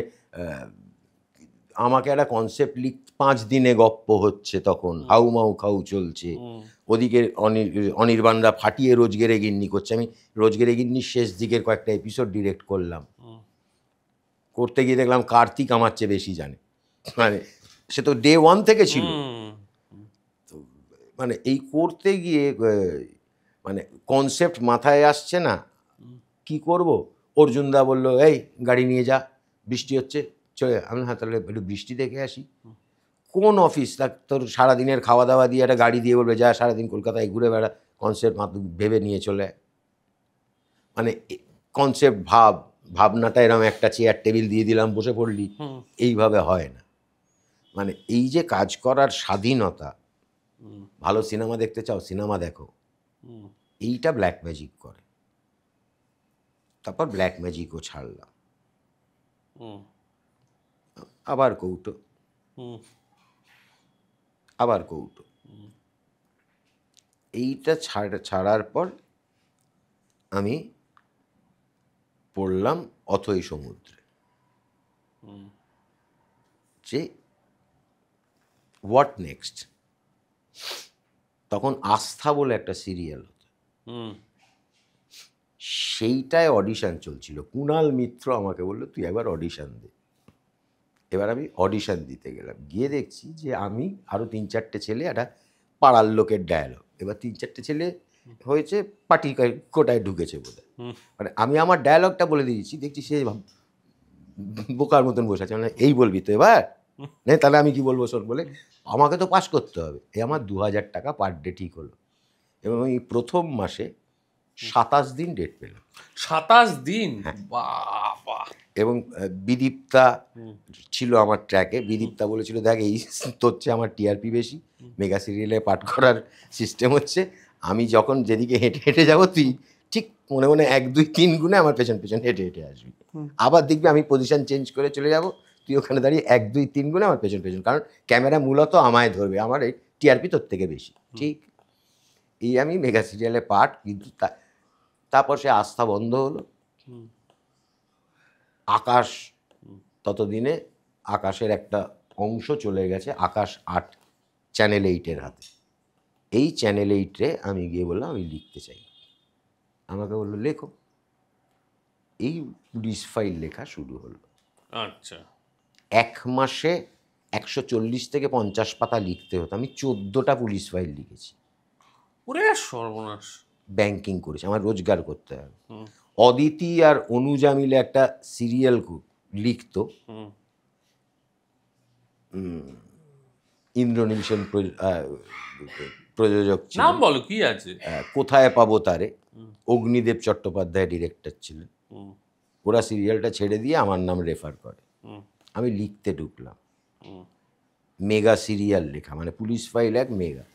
আমাকে একটা কনসেপ্ট 5 দিনে গপ্প হচ্ছে তখন, হাউমাউ খাউ চলছে, ওদিকে অনির্বাণরা ফাটিয়ে রোজগেরে গিন্নি করছে। আমি রোজগেরে গিন্নির শেষ দিকের কয়েকটা এপিসোড ডিরেক্ট করলাম। করতে গিয়ে দেখলাম কার্তিক আমার চেয়ে বেশি জানে, মানে সে তো ডে 1 থেকে ছিল। তো মানে এই করতে গিয়ে মানে কনসেপ্ট মাথায় আসছে না, কি করব। অর্জুনদা বলল, এই গাড়ি নিয়ে যা, বৃষ্টি হচ্ছে, চলে আমি হ্যাঁ তাহলে একটু বৃষ্টি দেখে আসি। কোন অফিস তোর সারাদিনের খাওয়া দাওয়া দিয়ে একটা গাড়ি দিয়ে বলবে যা সারাদিন কলকাতায় ঘুরে বেড়া, কনসেপ্ট ভেবে নিয়ে চলে। মানে কনসেপ্ট ভাবনাটা এরকম একটা চেয়ার টেবিল দিয়ে দিলাম বসে পড়লি, এইভাবে হয় না। মানে এই যে কাজ করার স্বাধীনতা, ভালো সিনেমা দেখতে চাও সিনেমা দেখো, এইটা ব্ল্যাক ম্যাজিক করে। তারপর ব্ল্যাক ম্যাজিকও ছাড়লাম, আবার কৌটো, আবার কৌটো। এইটা ছাড়ার পর আমি পড়লাম অথৈ সমুদ্রে, যে হোয়াট নেক্সট। তখন আস্থা বলে একটা সিরিয়াল হতো, সেইটায় অডিশন চলছিল। কুণাল মিত্র আমাকে বললো তুই একবার অডিশন দে। এবার আমি অডিশন দিতে গেলাম, গিয়ে দেখছি যে আমি আরও 3-4টে ছেলে, একটা পাড়ার লোকের ডায়ালগ। এবার 3-4টে ছেলে হয়েছে পার্টি কোটায় ঢুকেছে বোধহয়। মানে আমি আমার ডায়ালগটা বলে দিয়েছি, দেখছি সে বোকার মতন বসে আছে। মানে এই বলবি তো এবার, নেই তাহলে আমি কি বলবো শোন, বলে আমাকে তো পাস করতে হবে। এই আমার 2000 টাকা পার ডে ঠিক হলো, এবং এই প্রথম মাসে 27 দিন ডেট পেলাম।
27 দিন?
হ্যাঁ।
বাবা। এবং
বিদীপ্তা ছিল আমার ট্র্যাকে। বিদীপ্তা বলেছিল দেখ এই তোর চেয়ে আমার টিআরপি বেশি, মেগা সিরিয়ালে পাঠ করার সিস্টেম হচ্ছে, আমি যখন যেদিকে হেঁটে হেঁটে যাবো তুই ঠিক মনে মনে 1, 2, 3 গুণে আমার পেছন পেছন হেঁটে হেঁটে আসবি। আবার দেখবি আমি পজিশন চেঞ্জ করে চলে যাব, তুই ওখানে দাঁড়িয়ে 1, 2, 3 গুণে আমার পেছন পেছন, কারণ ক্যামেরা মূলত আমায় ধরবে, আমার এই টিআরপি তোর থেকে বেশি। ঠিক এই আমি মেগা সিরিয়ালে পাঠ। কিন্তু তারপর সে আস্থা বন্ধ হলো। আকাশ, ততদিনে আকাশের একটা অংশ চলে গেছে আকাশ 8 চ্যানেল 8-এর হাতে। এই চ্যানেল 8-এ আমি গিয়ে বললাম আমি লিখতে চাই। আমাকে বললো লেখো। এই পুলিশ ফাইল লেখা শুরু হলো।
আচ্ছা।
1 মাসে 140 থেকে 50 পাতা লিখতে হতো। আমি 14টা পুলিশ ফাইল লিখেছি।
ওরে সর্বনাশ।
ব্যাংকিং করেছি, আমার রোজগার করতে হবে। অদিতি আর অনুজা মিলে একটা সিরিয়াল লিখতো, ইন্দ্রনীল প্রযোজক ছিল।
নাম বলো কি আছে?
কোথায় পাবো তারে, অগ্নিদেব চট্টোপাধ্যায় ডিরেক্টর ছিলেন। ওরা সিরিয়ালটা ছেড়ে দিয়ে আমার নাম রেফার করে। আমি লিখতে ঢুকলাম। মেগা সিরিয়াল লেখা, মানে পুলিশ ফাইল 1 মেগা।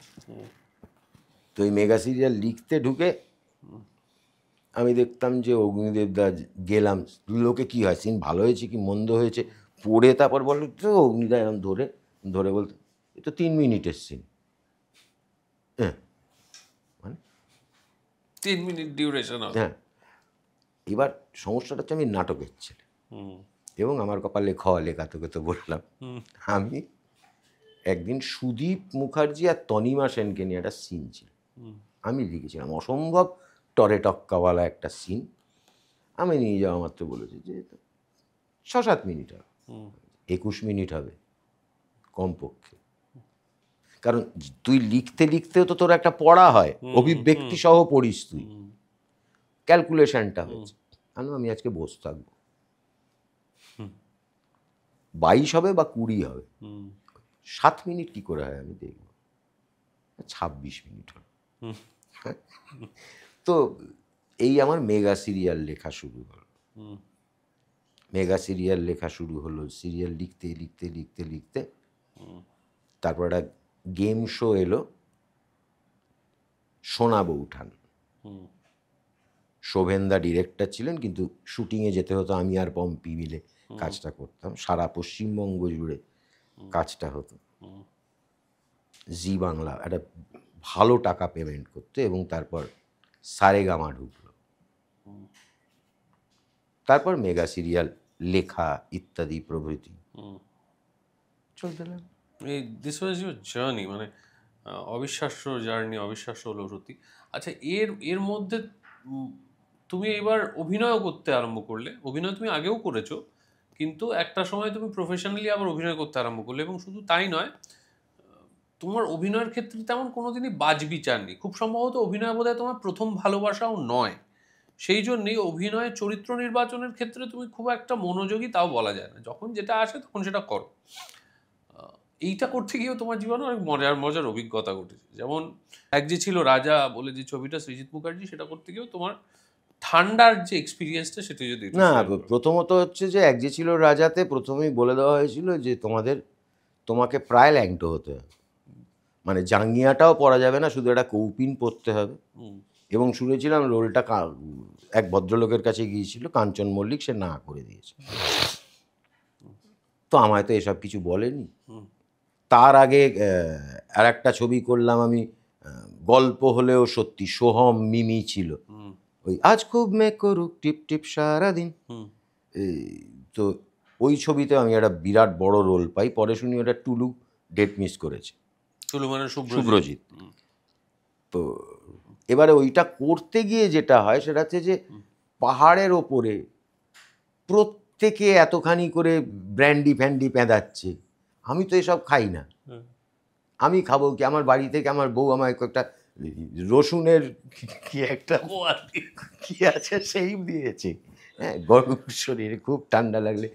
তো এই মেগা সিরিয়াল লিখতে ঢুকে আমি দেখতাম যে অগ্নিদেব দা গেলাম, লোকে কী হয় সিন ভালো হয়েছে কি মন্দ হয়েছে পড়ে, তারপর বলল তো অগ্নিদা এরকম ধরে বলতো এ তো 3 মিনিটের সিন। হ্যাঁ, মানে
3 মিনিট ডিউরেশন।
হ্যাঁ। এবার সমস্যাটা হচ্ছে আমি নাটকের ছেলে, এবং আমার কপালে লেখা, তোকে তো বললাম। আমি একদিন সুদীপ মুখার্জি আর তনিমা সেনকে নিয়ে একটা সিন ছিল, আমি লিখেছিলাম অসম্ভব টরে টক্কাওয়ালা একটা সিন। আমি নিয়ে যাওয়া মাত্র বলেছি যে 6-7 মিনিট হবে, 21 মিনিট হবে কমপক্ষে। কারণ তুই লিখতে লিখতেও তো তোর একটা পড়া হয়, অভিব্যক্তি সহ পড়িস তুই, ক্যালকুলেশনটা হয়েছে। আমি আজকে বসে থাকবো, 22 হবে বা 20 হবে, 7 মিনিট কী করে হয় আমি দেখব, 26 মিনিট হল। তো এই আমার মেগা সিরিয়াল লেখা শুরু হলো। মেগা সিরিয়াল লেখা শুরু হলো, সিরিয়াল লিখতে লিখতে লিখতে লিখতে তারপর একটা গেম শো এলো, সোনা বৌঠান। শোভেনদা ডিরেক্টর ছিলেন, কিন্তু শুটিংয়ে যেতে হতো, আমি আর পম্পি মিলে কাজটা করতাম, সারা পশ্চিমবঙ্গ জুড়ে কাজটা হতো। জি বাংলা একটা ভালো টাকা পেমেন্ট করতো, এবং তারপর সারেগামা ঢুকলো, তারপর মেগা সিরিয়াল লেখা ইত্যাদি প্রভৃতি চলতে লাগলো।
এই দিস ওয়াজ ইউর জার্নি, মানে অবিশ্বাস্য জার্নি, অবিশ্বাস্য অনুভূতি। আচ্ছা, এর মধ্যে তুমি এবার অভিনয়ও করতে আরম্ভ করলে। অভিনয় তুমি আগেও করেছো, কিন্তু একটা সময় তুমি প্রফেশনালি আবার অভিনয় করতে আরম্ভ করলে, এবং শুধু তাই নয়, তোমার অভিনয়ের ক্ষেত্রে তেমন কোনোদিনই বাজ বিচার নেই। খুব সম্ভবত অভিনয় বোধহয় তোমার প্রথম ভালোবাসাও নয়, সেই জন্যই অভিনয় চরিত্র নির্বাচনের ক্ষেত্রে তুমি খুব একটা মনোযোগী তাও বলা যায় না, যখন যেটা আসে তখন সেটা করো। এইটা করতে গিয়েও তোমার জীবনে অনেক মজার মজার অভিজ্ঞতা ঘটেছে, যেমন এক যে ছিল রাজা বলে যে ছবিটা সৃজিত মুখার্জি, সেটা করতে গিয়েও তোমার ঠান্ডার যে এক্সপিরিয়েন্সটা সেটা যদি একটু
না,
share করো।
প্রথমত হচ্ছে যে এক যে ছিল রাজাতে প্রথমেই বলে দেওয়া হয়েছিল যে তোমাকে প্রায় ল্যাংটো হতে হবে, মানে জাঙ্গিয়াটাও পরা যাবে না, শুধু একটা কৌপিন পরতে হবে। এবং শুনেছিলাম রোলটা এক ভদ্রলোকের কাছে গিয়েছিল, কাঞ্চন মল্লিক, সে না করে দিয়েছে। তো আমায় তো এসব কিছু বলেনি। তার আগে আর একটা ছবি করলাম আমি, গল্প হলেও সত্যি, সোহম মিমি ছিল, ওই আজ খুব মেঘ করুক টিপ টিপ সারাদিন। তো ওই ছবিতে আমি একটা বিরাট বড় রোল পাই, পরে শুনি ওটা টুলু ডেট মিস করেছে,
টুলু মানে
শুভ্রজিৎ। তো এবারে ওইটা করতে গিয়ে যেটা হয় সেটা হচ্ছে যে পাহাড়ের ওপরে প্রত্যেকে এতখানি করে ব্র্যান্ডি ফ্যান্ডি পেঁদাচ্ছে, আমি তো এসব খাই না। আমি খাবো কি? আমার বাড়ি থেকে আমার বউ আমায় একটা রসুনের কি একটা কি আছে সেই দিয়েছে, হ্যাঁ, গরম শরীরে খুব ঠান্ডা লাগলে।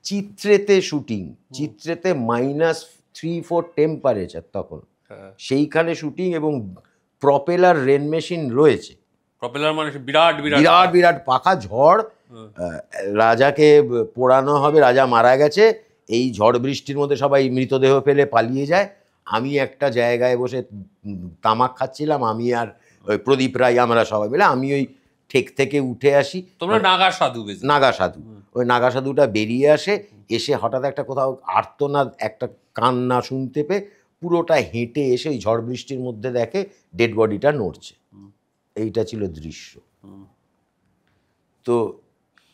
চিত্রেতে শুটিং, চিত্রেতে -3-4 টেম্পারেচার তখন, সেইখানে শুটিং, এবং প্রপেলার রেন মেশিন রয়েছে,
প্রপেলার মানে বিরাট বিরাট
বিরাট বিরাট পাখা, ঝড়, রাজাকে পোড়ানো হবে, রাজা মারা গেছে, এই ঝড় বৃষ্টির মধ্যে সবাই মৃতদেহ ফেলে পালিয়ে যায়। আমি একটা জায়গায় বসে তামাক খাচ্ছিলাম, আমি আর ওই প্রদীপ রায়, আমরা সবাই মিলে, আমি ওই ঠেক থেকে উঠে আসি,
তোমরা নাগা সাধু,
নাগা সাধু, ওই নাগা সাধুটা বেরিয়ে আসে, এসে হঠাৎ একটা কোথাও আর্তনাদ, একটা কান্না শুনতে পেয়ে পুরোটা হেঁটে এসে ওই ঝড় বৃষ্টির মধ্যে দেখে ডেড বডিটা নড়ছে। এইটা ছিল দৃশ্য। তো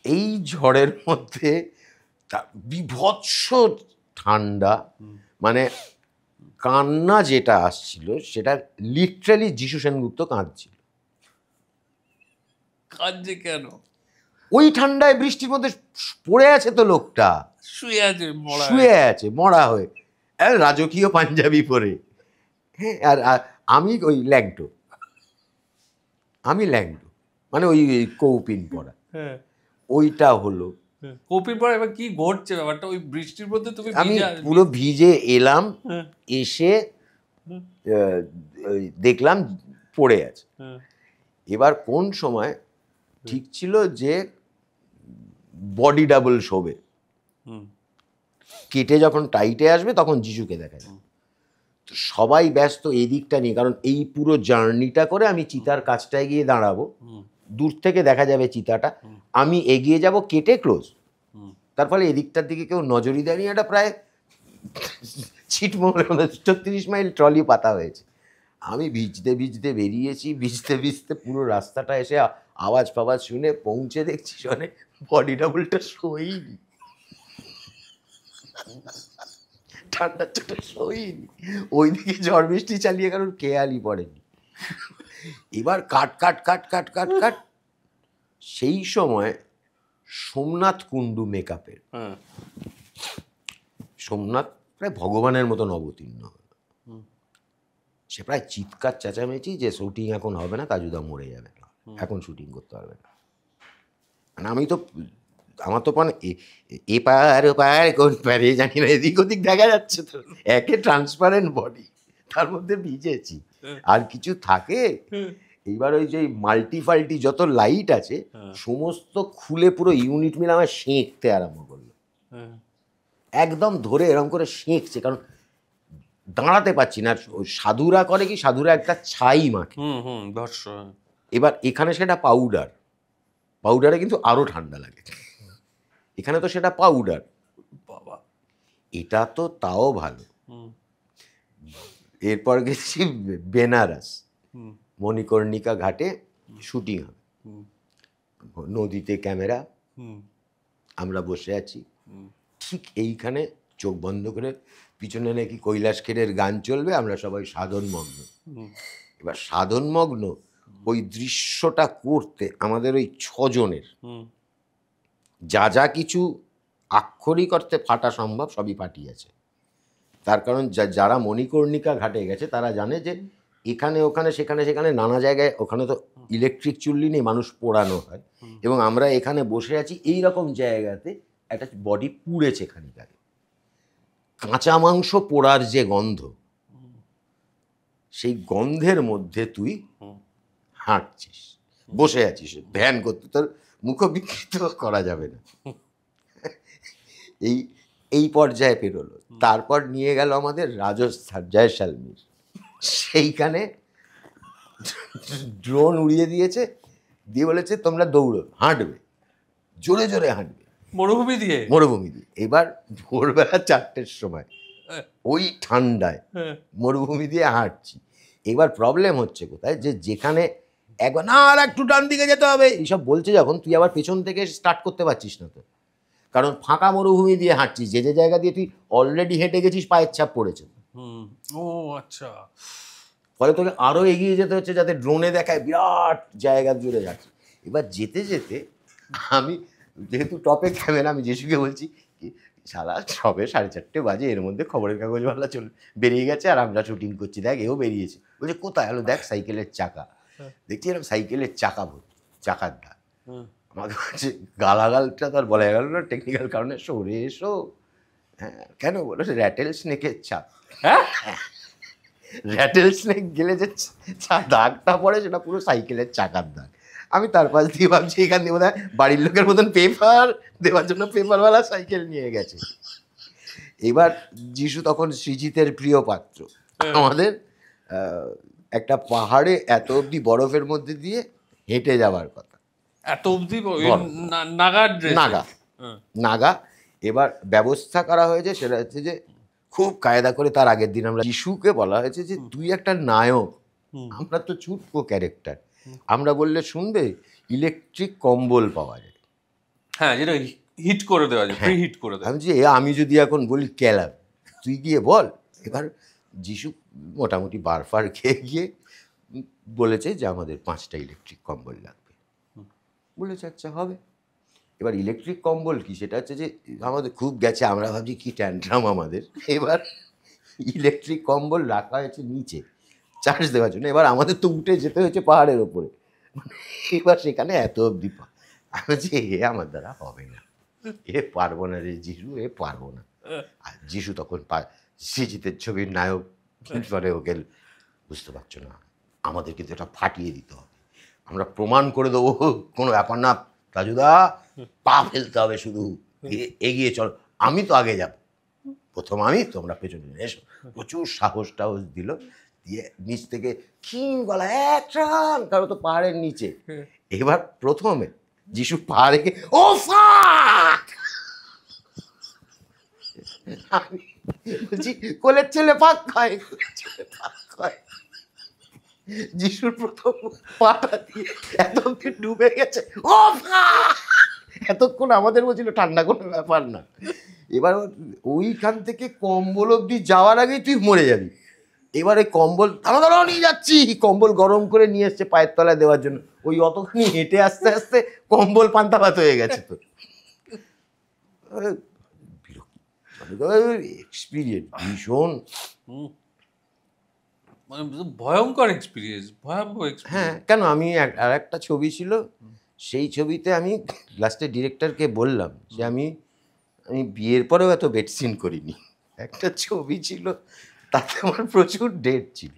এই ঝড়ের মধ্যে বিভৎস ঠান্ডা, মানে কান্না যেটা আসছিল সেটা লিটারালি যিশু সেনগুপ্ত কাঁদছিল।
কাঁদছে কেন?
ওই ঠান্ডায় বৃষ্টির মধ্যে পড়ে আছে তো লোকটা,
শুয়ে আছে
মরা হয়ে, রাজকীয় পাঞ্জাবি পরে, হ্যাঁ। আর আমি ওই ল্যাংটো, মানে ওই কৌপিন পরা, ওইটা হলো
কৌপিন পরা। এবার কি ঘটছে ব্যাপারটা? ওই বৃষ্টির মধ্যে তুমি
আমি পুরো ভিজে এলাম, এসে দেখলাম পড়ে আছে। এবার কোন সময় ঠিক ছিল যে বডি ডাবল শোবে, কেটে যখন টাইটে আসবে তখন যিশুকে দেখা যায়। তো সবাই ব্যস্ত এদিকটা নিয়ে, কারণ এই পুরো জার্নিটা করে আমি চিতার কাছটায় গিয়ে দাঁড়াবো, দূর থেকে দেখা যাবে চিতাটা, আমি এগিয়ে যাব, কেটে ক্লোজ। তার ফলে এদিকটার দিকে কেউ নজরই দেয়নি। এটা প্রায় ছিটমহলের মধ্যে 36 মাইল ট্রলি পাতা হয়েছে। আমি ভিজতে ভিজতে বেরিয়েছি, ভিজতে ভিজতে পুরো রাস্তাটা এসে আওয়াজ ফাওয়াজ শুনে পৌঁছে দেখছি শোনে বডি ডাবলটা শোয়নি, ঠান্ডার চোটে শোয়নি, ওইদিকে ঝড় বৃষ্টি চালিয়ে কারণ খেয়ালই পড়েনি। এবার কাট কাট কাট কাট কাট কাট, সেই সময় সোমনাথ কুণ্ডু মেকআপের, সোমনাথ প্রায় ভগবানের মতন অবতীর্ণ হল। সে প্রায় চিৎকার চেঁচামেচি যে শুটিং এখন হবে না, কাজুদা মরে যাবে, এখন শুটিং করতে পারবে না। মানে আমার তো মানে এপার ওপার কোন পারে জানি না, এদিক ওদিক দেখা যাচ্ছে তো, একে ট্রান্সপারেন্ট বডি, তার মধ্যে ভিজেছি, আর কিছু থাকে? এইবার ওই যে মাল্টি যত লাইট আছে সমস্ত খুলে পুরো ইউনিট মিলে আমার সেঁকতে আরম্ভ করলো, একদম ধরে এরকম করে সেঁকছে, কারণ দাঁড়াতে পারছি না। সাধুরা করে কি, সাধুরা একটা ছাই মাখে, এবার এখানে সেটা পাউডারে কিন্তু আরো ঠান্ডা লাগে, এখানে তো সেটা পাউডার। বাবা, এটা তো তাও ভালো। এরপর গেছি বেনারস, মণিকর্ণিকা ঘাটে শুটিং হবে, নদীতে ক্যামেরা, আমরা বসে আছি, ঠিক এইখানে চোখ বন্ধ করে পিছনে নাকি কৈলাস খেরের গান চলবে, আমরা সবাই সাধনমগ্ন। এবার সাধনমগ্ন ওই দৃশ্যটা করতে আমাদের ওই 6 জনের যা যা কিছু আক্ষরিক অর্থে ফাটা সম্ভব সবই ফাটিয়েছে। তার কারণ যারা মণিকর্ণিকা ঘাটে গেছে তারা জানে যে এখানে ওখানে সেখানে সেখানে নানা জায়গায়, ওখানে তো ইলেকট্রিক চুল্লি নেই, মানুষ পোড়ানো হয়, এবং আমরা এখানে বসে আছি এই রকম জায়গাতে, একটা বডি পুড়েছে খানিক আগে, কাঁচা মাংস পোড়ার যে গন্ধ, সেই গন্ধের মধ্যে তুই হাঁটছিস, বসে আছিস ধ্যান করতে, তোর মুখ বিকৃত করা যাবে না, এই পর্যায়ে পেরোলো। তারপর নিয়ে গেল আমাদের রাজস্থান, জয়সালমীর, সেইখানে ড্রোন উড়িয়ে দিয়েছে, দিয়ে বলেছে তোমরা দৌড়ো, হাঁটবে, জোরে জোরে হাঁটবে
মরুভূমি দিয়ে।
এবার ভোরবেলা 4টের সময় ওই ঠান্ডায় মরুভূমি দিয়ে হাঁটছি। এবার প্রবলেম হচ্ছে কোথায়, যেখানে একবার না আর একটু ডান দিকে যেতে হবে এইসব বলছে, যখন তুই আবার পেছন থেকে স্টার্ট করতে পারছিস না তো, কারণ ফাঁকা মরুভূমি দিয়ে হাঁটছিস, যে জায়গা দিয়ে তুই অলরেডি হেঁটে গেছিস, পায়ের ছাপ পড়েছে।
ও আচ্ছা।
ফলে তোকে আরও এগিয়ে যেতে হচ্ছে, যাতে ড্রোনে দেখায় বিরাট জায়গা জুড়ে যাচ্ছে। এবার যেতে যেতে আমি, যেহেতু টপে ক্যামেরা, আমি যেসুকে বলছি কি সারা সবে 4:30 বাজে, এর মধ্যে খবরের কাগজওয়ালা বেরিয়ে গেছে, আর আমরা শুটিং করছি, দেখ এও বেরিয়েছে। বলছে কোথায়? হলো দেখ সাইকেলের চাকা। দেখছি এরকম সাইকেলের চাকা ভর্তি, চাকার দাগ। আমাকে বলছে, গালাগালটা তো আর বলা গেল না টেকনিক্যাল কারণে, সরে এসো। হ্যাঁ কেন? বলো র্যাটেল স্নেকের চাপ।
হ্যাঁ,
র্যাটেল স্নেক গেলে যে দাগটা পড়ে, সেটা পুরো সাইকেলের চাকার দাগ। আমি তার পাশ দিয়ে ভাবছি, এখান দিয়ে বোধহয় বাড়ির লোকের মতন পেপার দেওয়ার জন্য পেপারওয়ালা সাইকেল নিয়ে গেছে। এবার যিশু তখন সৃজিতের প্রিয় পাত্র। আমাদের একটা পাহাড়ে এত অবধি বরফের মধ্যে দিয়ে হেঁটে যাওয়ার কথা,
এত অবধি
নাগা। এবার ব্যবস্থা করা হয়েছে, সেটা হচ্ছে যে খুব কায়দা করে তার আগের দিন আমরা যিশুকে বলা হয়েছে যে তুই একটা নায়ক, আমরা তো ছুটকো ক্যারেক্টার, আমরা বললে শুনবে, ইলেকট্রিক কম্বল পাওয়া যায়।
হ্যাঁ, যেটা হিট করে দেওয়া যায়, প্রি হিট করে দেওয়া।
আমি যদি এখন বলি ক্যালাব, তুই গিয়ে বল। এবার যিশু মোটামুটি বারফার খেয়ে গিয়ে বলেছে যে আমাদের 5টা ইলেকট্রিক কম্বল লাগবে। বলেছে আচ্ছা হবে। এবার ইলেকট্রিক কম্বল কি, সেটা হচ্ছে যে আমাদের খুব গেছে, আমরা ভাবছি কি ট্যান্ট্রাম আমাদের। এবার ইলেকট্রিক কম্বল রাখা হয়েছে নিচে চার্জ দেওয়ার জন্য। এবার আমাদের তো উঠে যেতে হয়েছে পাহাড়ের ওপরে। এবার সেখানে এত অবধি আমি বলছি আমার দ্বারা হবে না, পারবো না রে যিশু, পারবো না। আর যিশু তখন সৃজিতের ছবির নায়ক, পরে ওকে বুঝতে পারছো না, আমাদের কিন্তু এটা ফাটিয়ে দিতে হবে, আমরা প্রমাণ করে দেবো কোনো ব্যাপার না, রাজুদা পা ফেলতে হবে শুধু, এগিয়ে চল, আমি তো আগে যাব, প্রথম আমি, তোমরা পেছনে এসো। প্রচুর সাহস টাহস দিল, দিয়ে নিচ থেকে ক্ষীণ গলা অ্যাকশন, কারো তো পাহাড়ের নিচে। এবার প্রথমে যিশু পাহাড়ে গিয়ে ও ফাক, আমি বলছি কোলের ছেলে ফাঁক খায়, যিশুর প্রথম পাটা দিয়ে এত ডুবে গেছে, ও ফাক। এতক্ষণ আমাদের বলছিল ঠান্ডা কোনো ব্যাপার না। এবার ওইখান থেকে কম্বল অবধি যাওয়ার আগেই তুই মরে যাবি। এবারে কম্বল দাঁড়াও নিয়ে যাচ্ছি, কম্বল গরম করে নিয়ে এসছে পায়ের তলায় দেওয়ার জন্য। ওই অতখানি হেঁটে আস্তে আস্তে কম্বল পান্তা ভাত হয়ে গেছে। তো এক্সপিরিয়েন্স ভীষণ,
মানে ভয়ঙ্কর এক্সপিরিয়েন্স, ভয়াবহ।
হ্যাঁ, কেন আমি আর একটা ছবি ছিল, সেই ছবিতে আমি লাস্টে ডিরেক্টরকে বললাম যে আমি বিয়ের পরেও এত বেড সিন করিনি। একটা ছবি ছিল, তাতে আমার প্রচুর ডেট ছিল,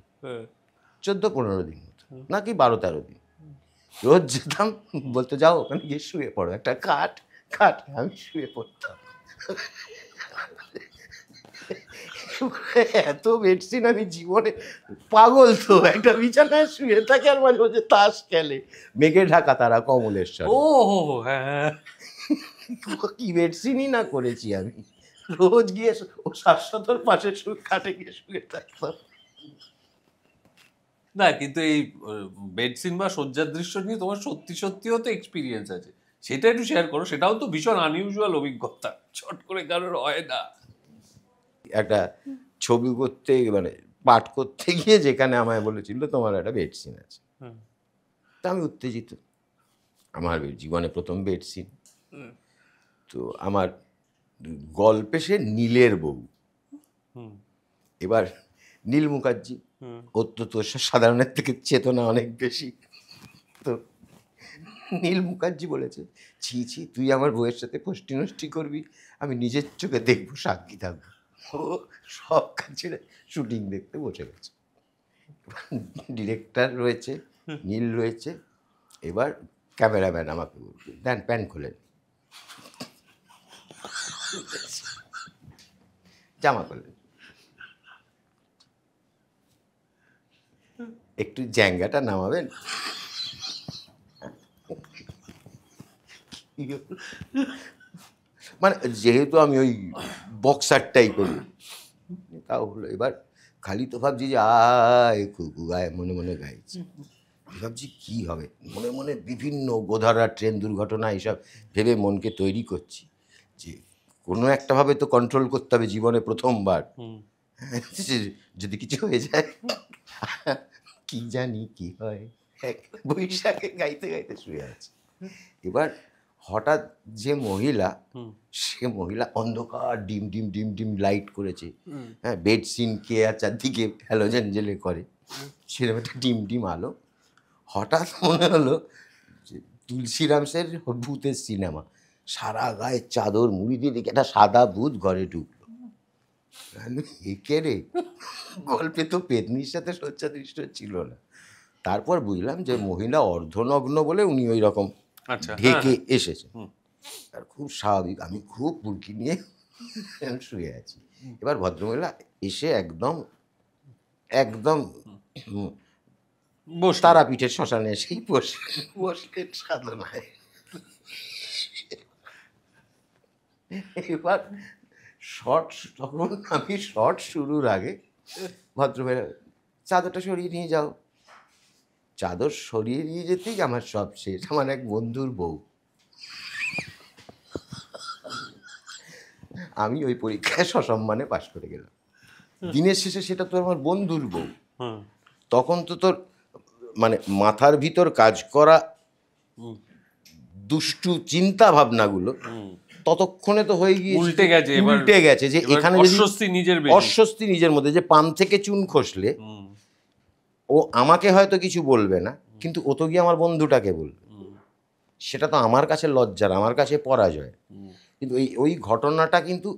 14-15 দিন মতো, নাকি 12-13 দিন। রোজ যেতাম, বলতে যাও ওখানে গিয়ে শুয়ে পড়ো, একটা খাট, আমি শুয়ে পড়তাম। এত বেডসিন আমি জীবনে, পাগল তো, একটা বিছানায় শুয়ে থাকে আর মাঝে মাঝে তাস খেলে, মেঘে ঢাকা তারা কমলেশ্বর।
ও হ্যাঁ,
কি বেডসিনই না করেছি আমি, রোজ গিয়ে ও শাশ্বতর পাশে খাটে গিয়ে শুয়ে থাকতাম।
না কিন্তু এই বেডসিন বা শয্যার দৃশ্য নিয়ে তোমার সত্যি সত্যিও তো এক্সপিরিয়েন্স আছে, সেটা একটু শেয়ার করো। সেটাও তো ভীষণ আনইউজুয়াল অভিজ্ঞতা, চট করে কারোর হয় না।
একটা ছবি করতে, মানে পাঠ করতে গিয়ে যেখানে আমায় বলেছিল তোমার একটা বেড সিন আছে, তা আমি উত্তেজিত, আমার জীবনে প্রথম বেড সিন। তো আমার গল্পে সে নীলের বউ। এবার নীল মুখার্জি, ওর তো তোর সাধারণের থেকে চেতনা অনেক বেশি। তো নীল মুখার্জি বলেছে, ছি ছি, তুই আমার বউয়ের সাথে ফষ্টি নষ্টি করবি, আমি নিজের চোখে দেখবো, সাক্ষী থাকবো। ও সব কাজ ছেড়ে শুটিং দেখতে বসে গেছে। ডিরেক্টর রয়েছে, নীল রয়েছে, এবার ক্যামেরাম্যান আমাকে বলছে, দেন প্যান খোলেন, জামা খোলেন, একটু জ্যাঙ্গাটা নামাবেন। মানে যেহেতু আমি ওই বক্সার টাইপের, তাও হলো। এবার খালি তো ভাবছি যে আয় খুকু গায়ে, মনে মনে গাইছি। ভাবছি কী হবে, মনে মনে বিভিন্ন গোধারা ট্রেন দুর্ঘটনা এইসব ভেবে মনকে তৈরি করছি যে কোনো একটাভাবে তো কন্ট্রোল করতে হবে, জীবনে প্রথমবার। যদি কিছু হয়ে যায় কি জানি কি হয়, বৈশাখে গাইতে গাইতে শুয়ে আছে। এবার হঠাৎ যে মহিলা, সে মহিলা অন্ধকার, ডিম ডিম ডিম ডিম লাইট করেছে, হ্যাঁ, বেড সিন কে আর চারদিকে হ্যালোজেন জেলে করে, সেরকম একটা ডিম ডিম আলো। হঠাৎ মনে হলো যে তুলসীরামসের ভূতের সিনেমা, সারা গায়ে চাদর মুড়ি দিয়ে দেখে একটা সাদা ভূত ঘরে ঢুকলো। একে রে, গল্পে তো পেতনির সাথে শয্যাদৃষ্ট ছিল না। তারপর বুঝলাম যে মহিলা অর্ধনগ্ন বলে উনি ওই রকম ঢেকে এসেছে। আর খুব স্বাভাবিক, আমি খুব পুরকি নিয়ে শুয়ে আছি। এবার ভদ্রমহিলা এসে একদম একদম তারাপীঠের শ্মশানে এসেই বসলেন সাধনায়। এবার তখন আমি শর্ট শুরুর আগে ভদ্রমহিলা, চাদরটা সরিয়ে নিয়ে যাও। চাদর সরিয়ে নিয়ে যেতেই আমার সব শেষ। আমার এক বন্ধুর বউ, আমি ওই পরীক্ষায় সসম্মানে পাশ করে গেলাম। দিনের শেষে সেটা তো আমার বন্ধুর বউ। তখন তো তোর মানে মাথার ভিতর কাজ করা দুষ্টু চিন্তা ভাবনাগুলো ততক্ষণে তো হয়ে গিয়ে উল্টে গেছে যে এখানে অস্বস্তি নিজের মধ্যে, যে পান থেকে চুন খসলে ও আমাকে হয়তো কিছু বলবে না, কিন্তু ও তো গিয়ে আমার বন্ধুটাকে বলবে, সেটা তো আমার কাছে লজ্জার, আমার কাছে পরাজয়। কিন্তু ওই ঘটনাটা কিন্তু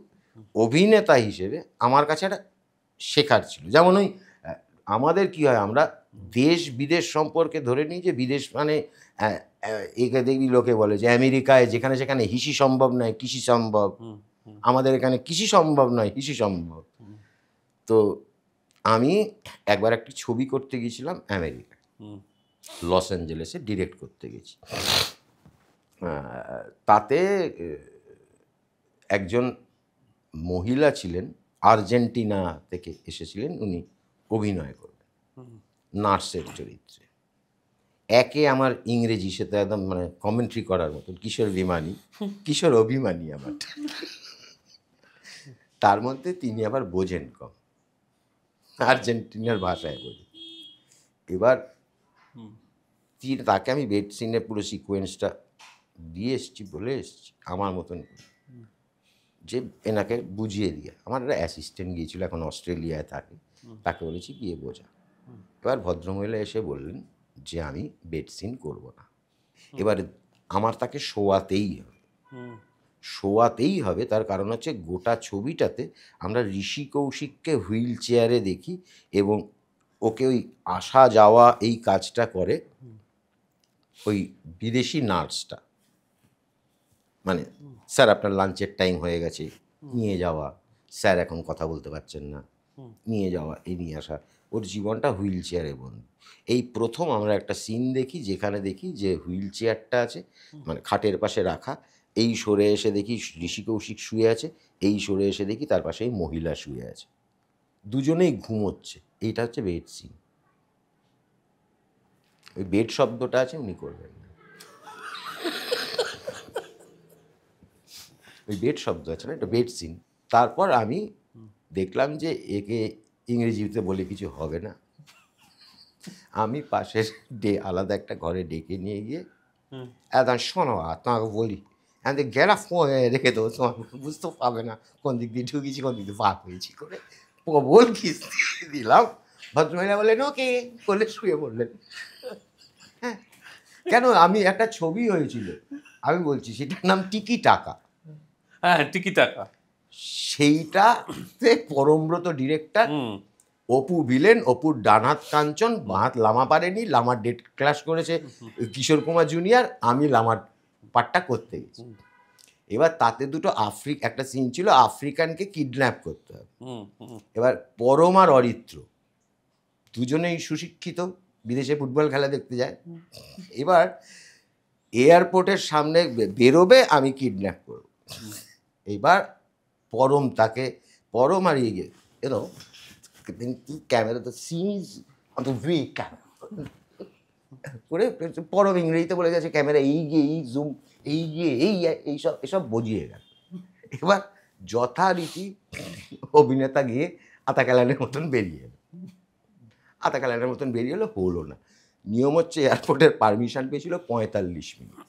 অভিনেতা হিসেবে আমার কাছে একটা শেখার ছিল। যেমন ওই আমাদের কি হয়, আমরা দেশ বিদেশ সম্পর্কে ধরে নিই যে বিদেশ মানে একে দেখবি লোকে বলে যে আমেরিকায় যেখানে সেখানে হিসি সম্ভব নয় কৃষি সম্ভব, আমাদের এখানে কৃষি সম্ভব নয় হিসি সম্ভব। তো আমি একবার একটি ছবি করতে গিয়েছিলাম আমেরিকায়, লস অ্যাঞ্জেলেসে ডিরেক্ট করতে গেছি। তাতে একজন মহিলা ছিলেন, আর্জেন্টিনা থেকে এসেছিলেন, উনি অভিনয় করবেন নার্সের চরিত্রে। একে আমার ইংরেজি সে তো একদম মানে কমেন্ট্রি করার মতন, কিশোর অভিমানী আমার। তার মধ্যে তিনি আবার বোঝেন কম, আর্জেন্টিনার ভাষায় বোঝেন। এবার তাকে আমি বেড সিনে পুরো সিকোয়েন্সটা দিয়ে এসছি, বলে এসছি আমার মতন, যে এনাকে বুঝিয়ে দিয়ে। আমার একটা অ্যাসিস্ট্যান্ট গিয়েছিল, এখন অস্ট্রেলিয়ায় থাকে, তাকে বলেছি গিয়ে বোঝা। এবার ভদ্রমহিলা এসে বললেন যে আমি বেড সিন করবো না। এবার আমার তাকে শোয়াতেই হবে, তার কারণ হচ্ছে গোটা ছবিটাতে আমরা ঋষি কৌশিককে হুইল চেয়ারে দেখি এবং ওকে ওই আসা যাওয়া এই কাজটা করে ওই বিদেশি নার্সটা। মানে স্যার আপনার লাঞ্চের টাইম হয়ে গেছে, নিয়ে যাওয়া, স্যার এখন কথা বলতে পারছেন না, নিয়ে যাওয়া, এই নিয়ে আসা, ওর জীবনটা হুইল চেয়ারে বন্ধ। এই প্রথম আমরা একটা সিন দেখি যেখানে দেখি যে হুইল চেয়ারটা আছে মানে খাটের পাশে রাখা, এই সরে এসে দেখি ঋষি কৌশিক শুয়ে আছে, এই সরে এসে দেখি তার পাশে এই মহিলা শুয়ে আছে, দুজনেই ঘুমোচ্ছে। এইটা হচ্ছে বেড সিন। ওই বেড শব্দটা আছে, উনি করবেন না। ওই বেড শব্দ আছে না, এটা বেড সিন। তারপর আমি দেখলাম যে একে ইংরেজিতে বলে কিছু হবে না, আমি পাশের আলাদা একটা ঘরে ডেকে নিয়ে গিয়ে একদম শোনো তোমাকে বলি, গেলা রেখে দেবো, তোমাকে বুঝতেও পাবে না কোন দিক দিয়ে ঢুকিয়েছি কোন দিক দিয়ে পাক হয়েছি করে প্রবল কিস দিলাম, ভদ্রমহিলা বললেন ওকে, বলে শুয়ে পড়লেন। হ্যাঁ, কেন, আমি একটা ছবি হয়েছিল, আমি বলছি সেটার নাম টিকি টাকা।
হ্যাঁ, টিকি টাকা।
সেইটাতে পরমব্রত ডিরেক্টর, অপু ভিলেন, অপুর ডান হাত কাঞ্চন, বাঁ হাত লামা পারেনি, লামার ডেট ক্লাস করেছে কিশোর কুমার জুনিয়র, আমি লামার পার্টটা করতে গেছি। এবার তাতে দুটো একটা সিন ছিল আফ্রিকানকে কিডন্যাপ করতে হবে। এবার পরম আর অরিত্র দুজনেই সুশিক্ষিত, বিদেশে ফুটবল খেলা দেখতে যায়। এবার এয়ারপোর্টের সামনে বেরোবে, আমি কিডন্যাপ করব। এবার পরম আর ইয়ে ক্যামেরা তো সিজ অন দ্য ওয়ে করে পরম ইংরেজিতে বলে গেছে ক্যামেরা এই গিয়ে এই জুম এই গিয়ে এইসব বুঝিয়ে গেল। এবার যথারীতি অভিনেতা গিয়ে আতাকালানের মতন বেরিয়ে এলো, হলো না। নিয়ম হচ্ছে এয়ারপোর্টের পারমিশন পেয়েছিল 45 মিনিট,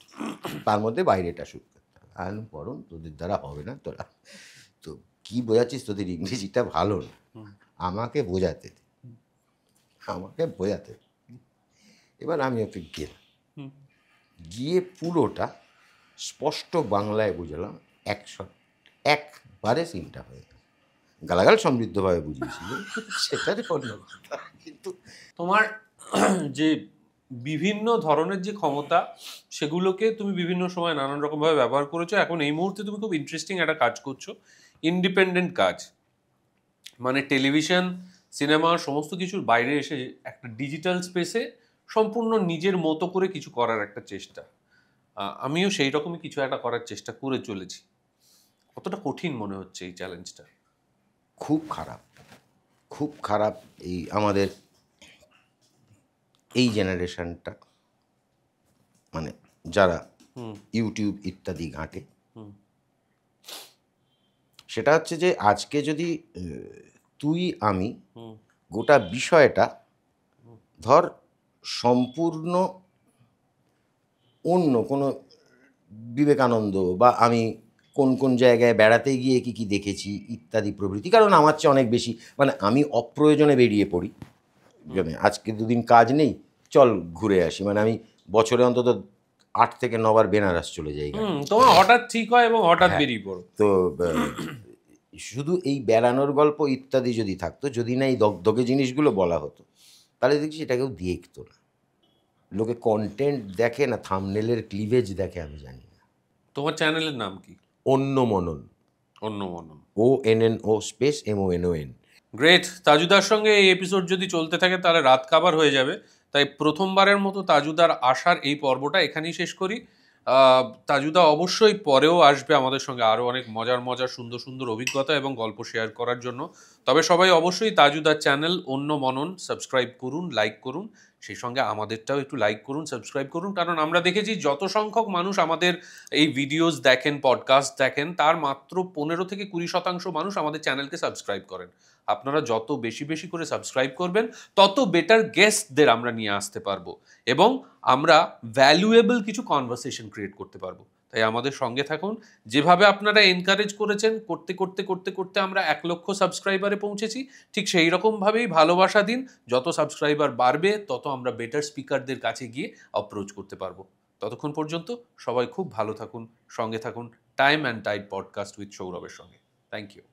তার মধ্যে বাইরেটা শুট করতে হবে। আর পরম তোদের দ্বারা হবে না, তোরা তো কি বোঝাচ্ছিস, তোদের ইংরেজিটা ভালো না, আমাকে বোঝাতে। এবার আমি ওকে গিয়ে পুরোটা স্পষ্ট বাংলায় বুঝলাম, একবারে সিনটা হয়ে গেল। গালাগাল সমৃদ্ধভাবে বুঝিয়েছিল, সেটার অন্য কথা। কিন্তু
তোমার যে বিভিন্ন ধরনের যে ক্ষমতা, সেগুলোকে তুমি বিভিন্ন সময় নানান রকমভাবে ব্যবহার করেছো। এখন এই মুহূর্তে তুমি খুব ইন্টারেস্টিং একটা কাজ করছো, ইন্ডিপেন্ডেন্ট কাজ, মানে টেলিভিশন, সিনেমা সমস্ত কিছুর বাইরে এসে একটা ডিজিটাল স্পেসে সম্পূর্ণ নিজের মতো করে কিছু করার একটা চেষ্টা। আমিও সেই রকমই কিছু একটা করার চেষ্টা করে চলেছি। কতটা কঠিন মনে হচ্ছে এই চ্যালেঞ্জটা?
খুব খারাপ। এই আমাদের এই জেনারেশনটা, মানে যারা ইউটিউব ইত্যাদি ঘাঁটে, সেটা হচ্ছে যে আজকে যদি তুই আমি গোটা বিষয়টা ধর সম্পূর্ণ অন্য কোনো বিবেকানন্দ বা আমি কোন কোন জায়গায় বেড়াতে গিয়ে কি দেখেছি ইত্যাদি প্রভৃতি, কারণ আমার চেয়ে অনেক বেশি, মানে আমি অপ্রয়োজনে বেরিয়ে পড়ি, মানে আজকে দুদিন কাজ নেই, চল ঘুরে আসি, মানে আমি বছরে অন্তত 8 থেকে 9 বার বেনারস চলে যাই।
তোমার হঠাৎ ঠিক হয় এবং হঠাৎ বেরিয়ে পড়ো।
তো শুধু এই বেড়ানোর গল্প ইত্যাদি যদি থাকতো, যদি না এই দগদগে জিনিসগুলো বলা হতো, তাহলে দেখছি এটা কেউ দেখতো না। লোকে কন্টেন্ট দেখে না, থাম্বনেলের ক্লিভেজ দেখে, আমি জানি না।
তোমার চ্যানেলের নাম কি?
অন্য মনন। ONNO space MONON।
গ্রেট। তাজুদার সঙ্গে এই এপিসোড যদি চলতে থাকে তাহলে রাত কাবার হয়ে যাবে, তাই প্রথমবারের মতো তাজুদার আসার এই পর্বটা এখানেই শেষ করি। তাজুদা অবশ্যই পরেও আসবে আমাদের সঙ্গে আরও অনেক মজার সুন্দর অভিজ্ঞতা এবং গল্প শেয়ার করার জন্য। তবে সবাই অবশ্যই তাজুদার চ্যানেল অন্য মনন সাবস্ক্রাইব করুন, লাইক করুন, সেই সঙ্গে আমাদেরটাও একটু লাইক করুন, সাবস্ক্রাইব করুন, কারণ আমরা দেখেছি যত সংখ্যক মানুষ আমাদের এই ভিডিওস দেখেন, পডকাস্ট দেখেন, তার মাত্র 15 থেকে 20% মানুষ আমাদের চ্যানেলকে সাবস্ক্রাইব করেন। আপনারা যত বেশি করে সাবস্ক্রাইব করবেন, তত বেটার গেস্টদের আমরা নিয়ে আসতে পারবো এবং আমরা ভ্যালুয়েবল কিছু কনভারসেশন ক্রিয়েট করতে পারবো। তাই আমাদের সঙ্গে থাকুন। যেভাবে আপনারা এনকারেজ করেছেন, করতে আমরা 1 লক্ষ সাবস্ক্রাইবারে পৌঁছেছি, ঠিক সেই রকমভাবেই ভালোবাসা দিন। যত সাবস্ক্রাইবার বাড়বে, তত আমরা বেটার স্পিকারদের কাছে গিয়ে অ্যাপ্রোচ করতে পারবো। ততক্ষণ পর্যন্ত সবাই খুব ভালো থাকুন, সঙ্গে থাকুন time and tide podcast with সৌরভের সঙ্গে। Thank you.